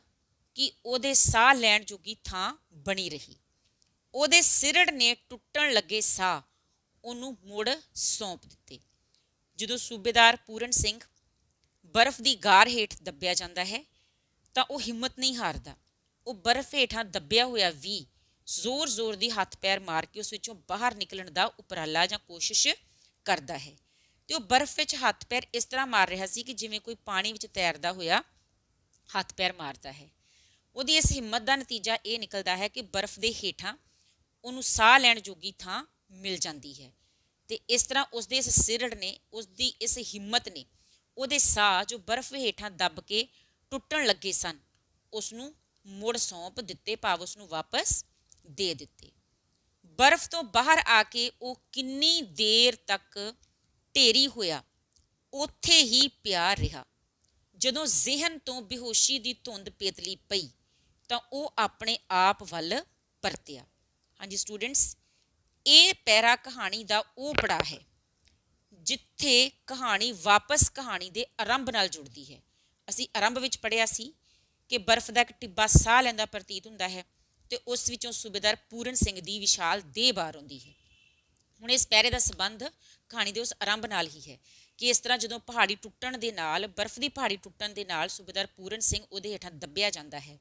ਕਿ ਉਹਦੇ ਸਾਹ ਲੈਣ ਜੋਗੀ ਥਾਂ ਬਣੀ ਰਹੀ। ਉਹਦੇ ਸਿਰੜ ਨੇ ਟੁੱਟਣ ਲੱਗੇ ਸਾਹ ਉਹਨੂੰ ਮੁੜ ਸੌਂਪ ਦਿੱਤੇ। ਜਦੋਂ ਸੂਬੇਦਾਰ ਪੂਰਨ ਸਿੰਘ ਬਰਫ਼ ਦੀ ਗਾਰ ਹੇਠ ਦੱਬਿਆ ਜਾਂਦਾ ਹੈ ਤਾਂ ਉਹ ਹਿੰਮਤ ਨਹੀਂ ਹਾਰਦਾ। ਉਹ ਬਰਫ਼ ਹੇਠਾਂ ਦੱਬਿਆ ਹੋਇਆ ਵੀ ਜ਼ੋਰ-ਜ਼ੋਰ ਦੀ ਹੱਥ ਪੈਰ ਮਾਰ ਕੇ ਉਸ ਵਿੱਚੋਂ ਬਾਹਰ ਨਿਕਲਣ ਦਾ ਉਪਰਾਲਾ ਜਾਂ ਕੋਸ਼ਿਸ਼ ਕਰਦਾ ਹੈ ਤੇ ਉਹ ਬਰਫ਼ ਵਿੱਚ ਹੱਥ ਪੈਰ ਇਸ ਤਰ੍ਹਾਂ ਮਾਰ ਰਿਹਾ ਸੀ ਕਿ ਜਿਵੇਂ ਕੋਈ ਪਾਣੀ ਵਿੱਚ ਤੈਰਦਾ ਹੋਇਆ ਹੱਥ ਪੈਰ ਮਾਰਦਾ ਹੈ। ਉਹਦੀ ਇਸ ਹਿੰਮਤ ਦਾ ਨਤੀਜਾ ਇਹ ਨਿਕਲਦਾ ਹੈ ਕਿ ਬਰਫ਼ ਦੇ ਹੇਠਾਂ ਉਹਨੂੰ ਸਾਹ ਲੈਣ ਜੋਗੀ ਥਾਂ ਮਿਲ ਜਾਂਦੀ ਹੈ। ਤੇ ਇਸ ਤਰ੍ਹਾਂ ਉਸਦੇ ਇਸ ਸਿਰੜ ਨੇ, ਉਸਦੀ ਇਸ ਹਿੰਮਤ ਨੇ ਉਹਦੇ ਸਾਹ ਜੋ ਬਰਫ਼ ਹੇਠਾਂ ਦੱਬ ਕੇ ਟੁੱਟਣ ਲੱਗੇ ਸਨ ਉਸ ਨੂੰ ਮੁੜ ਸੌਂਪ ਦਿੱਤੇ, ਭਾਵ ਉਸ ਨੂੰ ਵਾਪਸ ਦੇ ਦਿੱਤੇ। ਬਰਫ਼ ਤੋਂ ਬਾਹਰ ਆ ਕੇ ਉਹ ਕਿੰਨੀ ਦੇਰ ਤੱਕ ਢੇਰੀ ਹੋਇਆ ਉੱਥੇ ਹੀ ਪਿਆ ਰਿਹਾ। ਜਦੋਂ ਜ਼ਿਹਨ ਤੋਂ ਬੇਹੋਸ਼ੀ ਦੀ ਧੁੰਦ ਪੇਤਲੀ ਪਈ ਤਾਂ ਉਹ ਆਪਣੇ ਆਪ ਵੱਲ ਪਰਤਿਆ। ਹਾਂਜੀ ਸਟੂਡੈਂਟਸ, ਇਹ ਪੈਰਾ ਕਹਾਣੀ ਦਾ ਉਹ ਪੜਾਅ ਹੈ ਜਿੱਥੇ ਕਹਾਣੀ ਵਾਪਸ ਕਹਾਣੀ ਦੇ ਆਰੰਭ ਨਾਲ ਜੁੜਦੀ ਹੈ। ਅਸੀਂ ਆਰੰਭ ਵਿੱਚ ਪੜ੍ਹਿਆ ਸੀ ਕਿ ਬਰਫ਼ ਦਾ ਇੱਕ ਟਿੱਬਾ ਸਾਹ ਲੈਂਦਾ ਪ੍ਰਤੀਤ ਹੁੰਦਾ ਹੈ ਤੇ ਉਸ ਵਿੱਚੋਂ ਸੂਬੇਦਾਰ ਪੂਰਨ ਸਿੰਘ ਦੀ ਵਿਸ਼ਾਲ ਦੇਹ ਬਾਹਰ ਆਉਂਦੀ ਹੈ। ਹੁਣ ਇਸ ਪੈਰੇ ਦਾ ਸੰਬੰਧ ਕਹਾਣੀ ਦੇ ਉਸ ਆਰੰਭ ਨਾਲ ਹੀ ਹੈ ਕਿ ਇਸ ਤਰ੍ਹਾਂ ਜਦੋਂ ਪਹਾੜੀ ਟੁੱਟਣ ਦੇ ਨਾਲ, ਬਰਫ਼ ਦੀ ਪਹਾੜੀ ਟੁੱਟਣ ਦੇ ਨਾਲ ਸੂਬੇਦਾਰ ਪੂਰਨ ਸਿੰਘ ਉਹਦੇ ਹੇਠਾਂ ਦੱਬਿਆ ਜਾਂਦਾ ਹੈ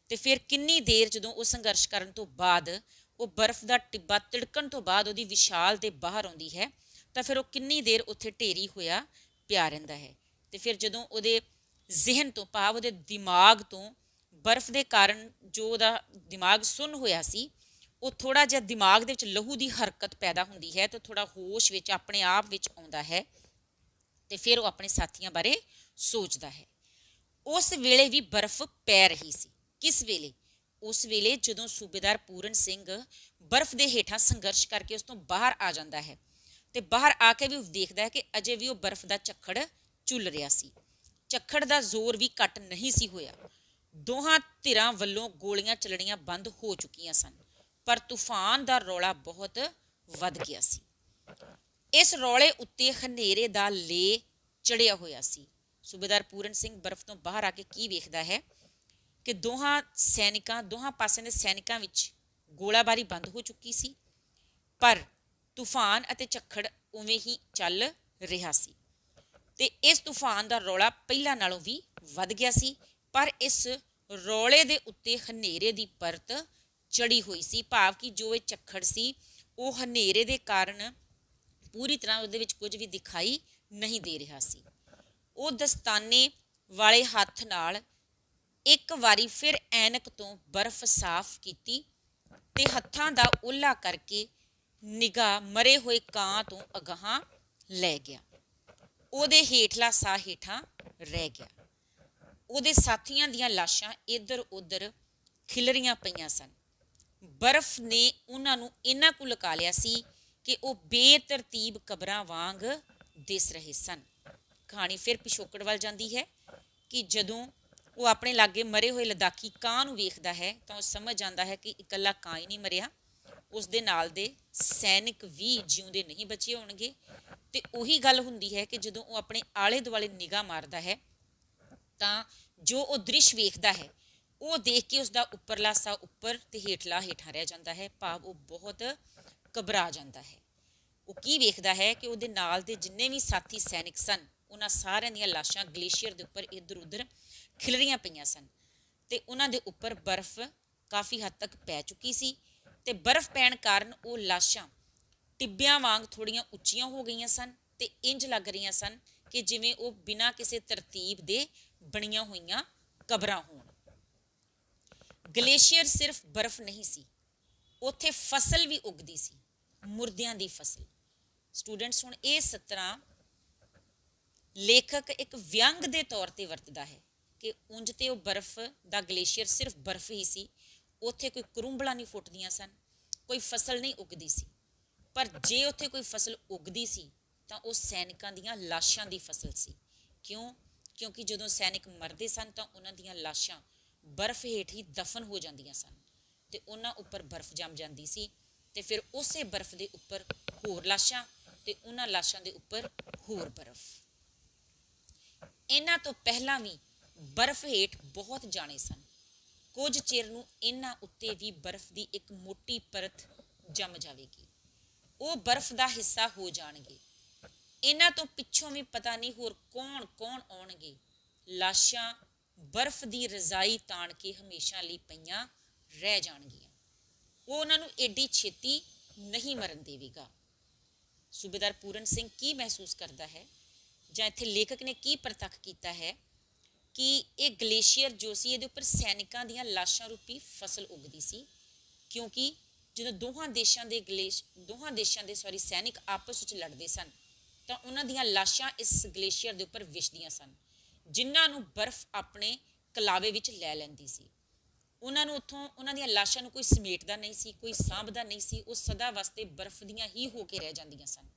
ਤੇ ਫਿਰ ਕਿੰਨੀ ਦੇਰ ਜਦੋਂ ਉਹ ਸੰਘਰਸ਼ ਕਰਨ ਤੋਂ ਬਾਅਦ ਉਹ ਬਰਫ਼ ਦਾ ਟਿੱਬਾ ਤਿੜਕਣ ਤੋਂ ਬਾਅਦ ਉਹਦੀ ਵਿਸ਼ਾਲ ਦੇ ਬਾਹਰ ਆਉਂਦੀ ਹੈ ਤਾਂ ਫਿਰ ਉਹ ਕਿੰਨੀ ਦੇਰ ਉੱਥੇ ਢੇਰੀ ਹੋਇਆ ਪਿਆ ਰਹਿੰਦਾ ਹੈ। ਤੇ ਫਿਰ ਜਦੋਂ ਉਹਦੇ ਜ਼ਿਹਨ ਤੋਂ, ਭਾਵ ਉਹਦੇ ਦਿਮਾਗ ਤੋਂ ਬਰਫ਼ ਦੇ ਕਾਰਨ ਜੋ ਉਹਦਾ ਦਿਮਾਗ ਸੁੰਨ ਹੋਇਆ ਸੀ, ਉਹ ਥੋੜ੍ਹਾ ਜਿਹਾ ਦਿਮਾਗ ਦੇ ਵਿੱਚ ਲਹੂ ਦੀ ਹਰਕਤ ਪੈਦਾ ਹੁੰਦੀ ਹੈ ਤੇ ਥੋੜ੍ਹਾ ਹੋਸ਼ ਵਿੱਚ ਆਪਣੇ ਆਪ ਵਿੱਚ ਆਉਂਦਾ ਹੈ ਤੇ ਫਿਰ ਉਹ ਆਪਣੇ ਸਾਥੀਆਂ ਬਾਰੇ ਸੋਚਦਾ ਹੈ। ਉਸ ਵੇਲੇ ਵੀ ਬਰਫ਼ ਪੈ ਰਹੀ ਸੀ। ਕਿਸ ਵੇਲੇ? ਉਸ ਵੇਲੇ ਜਦੋਂ ਸੂਬੇਦਾਰ ਪੂਰਨ ਸਿੰਘ ਬਰਫ਼ ਦੇ ਹੇਠਾਂ ਸੰਘਰਸ਼ ਕਰਕੇ ਉਸ ਤੋਂ ਬਾਹਰ ਆ ਜਾਂਦਾ ਹੈ ਤੇ ਬਾਹਰ ਆ ਕੇ ਵੀ ਉਹ ਦੇਖਦਾ ਹੈ ਕਿ ਅਜੇ ਵੀ ਉਹ ਬਰਫ਼ ਦਾ ਝੱਖੜ ਝੁੱਲ ਰਿਹਾ ਸੀ। ਝੱਖੜ ਦਾ ਜ਼ੋਰ ਵੀ ਘੱਟ ਨਹੀਂ ਸੀ ਹੋਇਆ। ਦੋਹਾਂ ਧਿਰਾਂ ਵੱਲੋਂ ਗੋਲੀਆਂ ਚੱਲਣੀਆਂ ਬੰਦ ਹੋ ਚੁੱਕੀਆਂ ਸਨ, ਪਰ ਤੂਫਾਨ ਦਾ ਰੌਲਾ ਬਹੁਤ ਵੱਧ ਗਿਆ ਸੀ। ਇਸ ਰੌਲੇ ਉੱਤੇ ਹਨੇਰੇ ਦਾ ਲੇ ਚੜਿਆ ਹੋਇਆ ਸੀ। ਸੂਬੇਦਾਰ ਪੂਰਨ ਸਿੰਘ ਬਰਫ਼ ਤੋਂ ਬਾਹਰ ਆ ਕੇ ਕੀ ਵੇਖਦਾ ਹੈ ਕਿ ਦੋਹਾਂ ਪਾਸਿਆਂ ਦੇ ਸੈਨਿਕਾਂ ਵਿੱਚ ਗੋਲਾਬਾਰੀ ਬੰਦ ਹੋ ਚੁੱਕੀ ਸੀ, ਪਰ ਤੂਫਾਨ ਅਤੇ ਝੱਖੜ ਉਵੇਂ ਹੀ ਚੱਲ ਰਿਹਾ ਸੀ ਤੇ ਇਸ ਤੂਫਾਨ ਦਾ ਰੌਲਾ ਪਹਿਲਾਂ ਨਾਲੋਂ ਵੀ ਵੱਧ ਗਿਆ ਸੀ, ਪਰ ਇਸ ਰੌਲੇ ਦੇ ਉੱਤੇ ਹਨੇਰੇ ਦੀ ਪਰਤ ਚੜੀ ਹੋਈ ਸੀ, ਭਾਵ ਕਿ ਜੋ ਇਹ ਝੱਖੜ ਸੀ ਉਹ ਹਨੇਰੇ ਦੇ ਕਾਰਨ ਪੂਰੀ ਤਰ੍ਹਾਂ ਉਹਦੇ ਵਿੱਚ ਕੁਝ ਵੀ ਦਿਖਾਈ ਨਹੀਂ ਦੇ ਰਿਹਾ ਸੀ। ਉਹ ਦਸਤਾਨੇ ਵਾਲੇ ਹੱਥ ਨਾਲ ਇੱਕ ਵਾਰੀ ਫਿਰ ਐਨਕ ਤੋਂ ਬਰਫ਼ ਸਾਫ਼ ਕੀਤੀ ਤੇ ਹੱਥਾਂ ਦਾ ਓਹਲਾ ਕਰਕੇ ਨਿਗਾਹ ਮਰੇ ਹੋਏ ਕਾਂ ਤੋਂ ਅਗਾਹਾਂ ਲੈ ਗਿਆ। ਉਹਦੇ ਹੇਠਲਾ ਸਾਹ ਹੇਠਾਂ ਰਹਿ ਗਿਆ। ਉਹਦੇ ਸਾਥੀਆਂ ਦੀਆਂ ਲਾਸ਼ਾਂ ਇੱਧਰ ਉੱਧਰ ਖਿਲਰੀਆਂ ਪਈਆਂ ਸਨ। ਬਰਫ਼ ਨੇ ਉਹਨਾਂ ਨੂੰ ਇੰਨਾ ਕੁ ਲੁਕਾ ਲਿਆ ਸੀ ਕਿ ਉਹ ਬੇਤਰਤੀਬ ਕਬਰਾਂ ਵਾਂਗ ਦਿਸ ਰਹੇ ਸਨ। ਕਹਾਣੀ ਫਿਰ ਪਿਛੋਕੜ ਵੱਲ ਜਾਂਦੀ ਹੈ ਕਿ ਜਦੋਂ ਉਹ ਆਪਣੇ ਲਾਗੇ ਮਰੇ ਹੋਏ ਲਦਾਖੀ ਕਾਂ ਨੂੰ ਵੇਖਦਾ ਹੈ ਤਾਂ ਉਹ ਸਮਝ ਜਾਂਦਾ ਹੈ ਕਿ ਇਕੱਲਾ ਕਾਂ ਹੀ ਨਹੀਂ ਮਰਿਆ, ਉਸ ਦੇ ਨਾਲ ਦੇ ਸੈਨਿਕ ਵੀ ਜਿਉਂਦੇ ਨਹੀਂ ਬਚੇ ਹੋਣਗੇ। ਤੇ ਉਹੀ ਗੱਲ ਹੁੰਦੀ ਹੈ ਕਿ ਜਦੋਂ ਉਹ ਆਪਣੇ ਆਲੇ ਦੁਆਲੇ ਨਿਗਾਹ ਮਾਰਦਾ ਹੈ ਤਾਂ ਜੋ ਉਹ ਦ੍ਰਿਸ਼ ਵੇਖਦਾ ਹੈ ਉਹ ਦੇਖ ਕੇ ਉਸਦਾ ਉੱਪਰਲਾ ਸਾਹ ਉੱਪਰ ਤੇ ਹੇਠਲਾ ਹੇਠਾਂ ਰਹਿ ਜਾਂਦਾ ਹੈ, ਭਾਵ ਉਹ ਬਹੁਤ ਘਬਰਾ ਜਾਂਦਾ ਹੈ। ਉਹ ਕੀ ਵੇਖਦਾ ਹੈ ਕਿ ਉਹਦੇ ਨਾਲ ਦੇ ਜਿੰਨੇ ਵੀ ਸਾਥੀ ਸੈਨਿਕ ਸਨ ਉਹਨਾਂ ਸਾਰਿਆਂ ਦੀਆਂ ਲਾਸ਼ਾਂ ਗਲੇਸ਼ੀਅਰ ਦੇ ਉੱਪਰ ਇੱਧਰ ਉੱਧਰ ਖਿਲਰੀਆਂ ਪਈਆਂ ਸਨ ਤੇ ਉਹਨਾਂ ਦੇ ਉੱਪਰ ਬਰਫ਼ ਕਾਫੀ ਹੱਦ ਤੱਕ ਪੈ ਚੁੱਕੀ ਸੀ ਤੇ ਬਰਫ਼ ਪੈਣ ਕਾਰਨ ਉਹ ਲਾਸ਼ਾਂ ਟਿੱਬਿਆਂ ਵਾਂਗ ਥੋੜੀਆਂ ਉੱਚੀਆਂ ਹੋ ਗਈਆਂ ਸਨ ਤੇ ਇੰਜ ਲੱਗ ਰਹੀਆਂ ਸਨ ਕਿ ਜਿਵੇਂ ਉਹ ਬਿਨਾਂ ਕਿਸੇ ਤਰਤੀਬ ਦੇ ਬਣੀਆਂ ਹੋਈਆਂ ਕਬਰਾਂ ਹੋਣ। ਗਲੇਸ਼ੀਅਰ ਸਿਰਫ ਬਰਫ਼ ਨਹੀਂ ਸੀ, ਉੱਥੇ ਫਸਲ ਵੀ ਉੱਗਦੀ ਸੀ, ਮੁਰਦਿਆਂ ਦੀ ਫਸਲ। ਸਟੂਡੈਂਟਸ, ਹੁਣ ਇਹ ਸਤਰਾਂ ਲੇਖਕ ਇੱਕ ਵਿਅੰਗ ਦੇ ਤੌਰ ਤੇ ਵਰਤਦਾ ਹੈ ਕਿ ਉਂਝ ਤੇ ਉਹ ਬਰਫ਼ ਦਾ ਗਲੇਸ਼ੀਅਰ ਸਿਰਫ ਬਰਫ਼ ਹੀ ਸੀ, ਉੱਥੇ ਕੋਈ ਕਰੂੰਬਲਾਂ ਨਹੀਂ ਫੁੱਟਦੀਆਂ ਸਨ, ਕੋਈ ਫਸਲ ਨਹੀਂ ਉੱਗਦੀ ਸੀ, ਪਰ ਜੇ ਉੱਥੇ ਕੋਈ ਫਸਲ ਉੱਗਦੀ ਸੀ ਤਾਂ ਉਹ ਸੈਨਿਕਾਂ ਦੀਆਂ ਲਾਸ਼ਾਂ ਦੀ ਫਸਲ ਸੀ। ਕਿਉਂਕਿ ਜਦੋਂ ਸੈਨਿਕ ਮਰਦੇ ਸਨ ਤਾਂ ਉਹਨਾਂ ਦੀਆਂ ਲਾਸ਼ਾਂ ਬਰਫ਼ ਹੇਠ ਹੀ ਦਫਨ ਹੋ ਜਾਂਦੀਆਂ ਸਨ ਤੇ ਉਹਨਾਂ ਉੱਪਰ ਬਰਫ਼ ਜੰਮ ਜਾਂਦੀ ਸੀ ਤੇ ਫਿਰ ਉਸੇ ਬਰਫ਼ ਦੇ ਉੱਪਰ ਹੋਰ ਲਾਸ਼ਾਂ ਤੇ ਉਹਨਾਂ ਲਾਸ਼ਾਂ ਦੇ ਉੱਪਰ ਹੋਰ ਬਰਫ਼। ਇਹਨਾਂ ਤੋਂ ਪਹਿਲਾਂ ਵੀ ਬਰਫ਼ ਹੇਠ ਬਹੁਤ ਜਾਣੇ ਸਨ। ਕੁਝ ਚਿਰ ਨੂੰ ਇਹਨਾਂ ਉੱਤੇ ਵੀ ਬਰਫ਼ ਦੀ ਇੱਕ ਮੋਟੀ ਪਰਤ ਜੰਮ ਜਾਵੇਗੀ, ਉਹ ਬਰਫ਼ ਦਾ ਹਿੱਸਾ ਹੋ ਜਾਣਗੇ। ਇਹਨਾਂ ਤੋਂ ਪਿੱਛੋਂ ਵੀ ਪਤਾ ਨਹੀਂ ਹੋਰ ਕੌਣ ਆਉਣਗੇ। ਲਾਸ਼ਾਂ ਬਰਫ਼ ਦੀ ਰਜ਼ਾਈ ਤਾਣ ਕੇ ਹਮੇਸ਼ਾ ਲਈ ਪਈਆਂ ਰਹਿ ਜਾਣਗੀਆਂ। ਉਹ ਉਹਨਾਂ ਨੂੰ ਏਡੀ ਛੇਤੀ ਨਹੀਂ ਮਰਨ ਦੇਵੇਗਾ। ਸੂਬੇਦਾਰ ਪੂਰਨ ਸਿੰਘ ਕੀ ਮਹਿਸੂਸ ਕਰਦਾ ਹੈ ਜਾਂ ਇੱਥੇ ਲੇਖਕ ਨੇ ਕੀ ਪ੍ਰਤੱਖ ਕੀਤਾ ਹੈ ਕਿ ਇਹ ਗਲੇਸ਼ੀਅਰ ਜੋ ਸੀ ਇਹਦੇ ਉੱਪਰ ਸੈਨਿਕਾਂ ਦੀਆਂ ਲਾਸ਼ਾਂ ਰੂਪੀ ਫਸਲ ਉੱਗਦੀ ਸੀ, ਕਿਉਂਕਿ ਜਦੋਂ ਦੋਹਾਂ ਦੇਸ਼ਾਂ ਦੇ ਸੈਨਿਕ ਆਪਸ ਵਿੱਚ ਲੜਦੇ ਸਨ ਤਾਂ ਉਹਨਾਂ ਦੀਆਂ ਲਾਸ਼ਾਂ ਇਸ ਗਲੇਸ਼ੀਅਰ ਦੇ ਉੱਪਰ ਵਿਛਦੀਆਂ ਸਨ, ਜਿਨ੍ਹਾਂ ਨੂੰ ਬਰਫ਼ ਆਪਣੇ ਕਲਾਵੇ ਵਿੱਚ ਲੈ ਲੈਂਦੀ ਸੀ। ਉਹਨਾਂ ਨੂੰ ਉੱਥੋਂ ਉਹਨਾਂ ਦੀਆਂ ਲਾਸ਼ਾਂ ਨੂੰ ਕੋਈ ਸਮੇਟਦਾ ਨਹੀਂ ਸੀ, ਕੋਈ ਸਾਂਭਦਾ ਨਹੀਂ ਸੀ, ਉਹ ਸਦਾ ਵਾਸਤੇ ਬਰਫ਼ ਦੀਆਂ ਹੀ ਹੋ ਕੇ ਰਹਿ ਜਾਂਦੀਆਂ ਸਨ।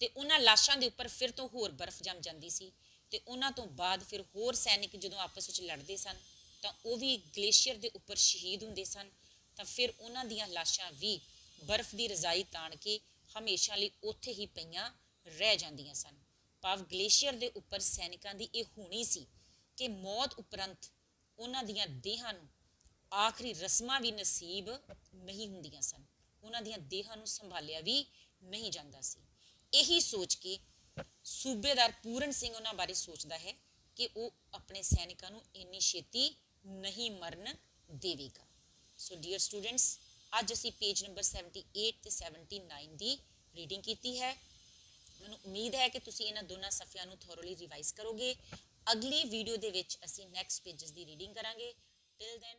ਤੇ ਉਹਨਾਂ ਲਾਸ਼ਾਂ ਦੇ ਉੱਪਰ ਫਿਰ ਤੋਂ ਹੋਰ ਬਰਫ਼ ਜੰਮ ਜਾਂਦੀ ਸੀ ਤੇ ਉਹਨਾਂ ਤੋਂ ਬਾਅਦ ਫਿਰ ਹੋਰ ਸੈਨਿਕ ਜਦੋਂ ਆਪਸ ਵਿੱਚ ਲੜਦੇ ਸਨ ਤਾਂ ਉਹ ਵੀ ਗਲੇਸ਼ੀਅਰ ਦੇ ਉੱਪਰ ਸ਼ਹੀਦ ਹੁੰਦੇ ਸਨ, ਤਾਂ ਫਿਰ ਉਹਨਾਂ ਦੀਆਂ ਲਾਸ਼ਾਂ ਵੀ ਬਰਫ਼ ਦੀ ਰਜ਼ਾਈ ਤਾਣ ਕੇ ਹਮੇਸ਼ਾ ਲਈ ਉੱਥੇ ਹੀ ਪਈਆਂ ਰਹਿ ਜਾਂਦੀਆਂ ਸਨ। ਭਾਵ ਗਲੇਸ਼ੀਅਰ ਦੇ ਉੱਪਰ ਸੈਨਿਕਾਂ ਦੀ ਇਹ ਹੋਣੀ ਸੀ ਕਿ ਮੌਤ ਉਪਰੰਤ ਉਹਨਾਂ ਦੀਆਂ ਦੇਹਾਂ ਨੂੰ ਆਖਰੀ ਰਸਮਾਂ ਵੀ ਨਸੀਬ ਨਹੀਂ ਹੁੰਦੀਆਂ ਸਨ, ਉਹਨਾਂ ਦੀਆਂ ਦੇਹਾਂ ਨੂੰ ਸੰਭਾਲਿਆ ਵੀ ਨਹੀਂ ਜਾਂਦਾ ਸੀ। ਇਹੀ ਸੋਚ ਕੇ ਸੂਬੇਦਾਰ ਪੂਰਨ ਸਿੰਘ ਉਹਨਾਂ ਬਾਰੇ ਸੋਚਦਾ ਹੈ ਕਿ ਉਹ ਆਪਣੇ ਸੈਨਿਕਾਂ ਨੂੰ ਇੰਨੀ ਛੇਤੀ ਨਹੀਂ ਮਰਨ ਦੇਵੇਗਾ। ਸੋ ਡੀਅਰ ਸਟੂਡੈਂਟਸ, ਅੱਜ ਅਸੀਂ ਪੇਜ ਨੰਬਰ 78 ਤੇ 79 ਦੀ ਰੀਡਿੰਗ ਕੀਤੀ ਹੈ। ਮੈਨੂੰ ਉਮੀਦ ਹੈ ਕਿ ਤੁਸੀਂ ਇਹਨਾਂ ਦੋਨਾਂ ਸਫ਼ਿਆਂ ਨੂੰ ਥੋਰੋਲੀ ਰਿਵਾਈਜ਼ ਕਰੋਗੇ। ਅਗਲੀ ਵੀਡੀਓ ਦੇ ਵਿੱਚ ਅਸੀਂ ਨੈਕਸਟ ਪੇਜਸ ਦੀ ਰੀਡਿੰਗ ਕਰਾਂਗੇ। Till then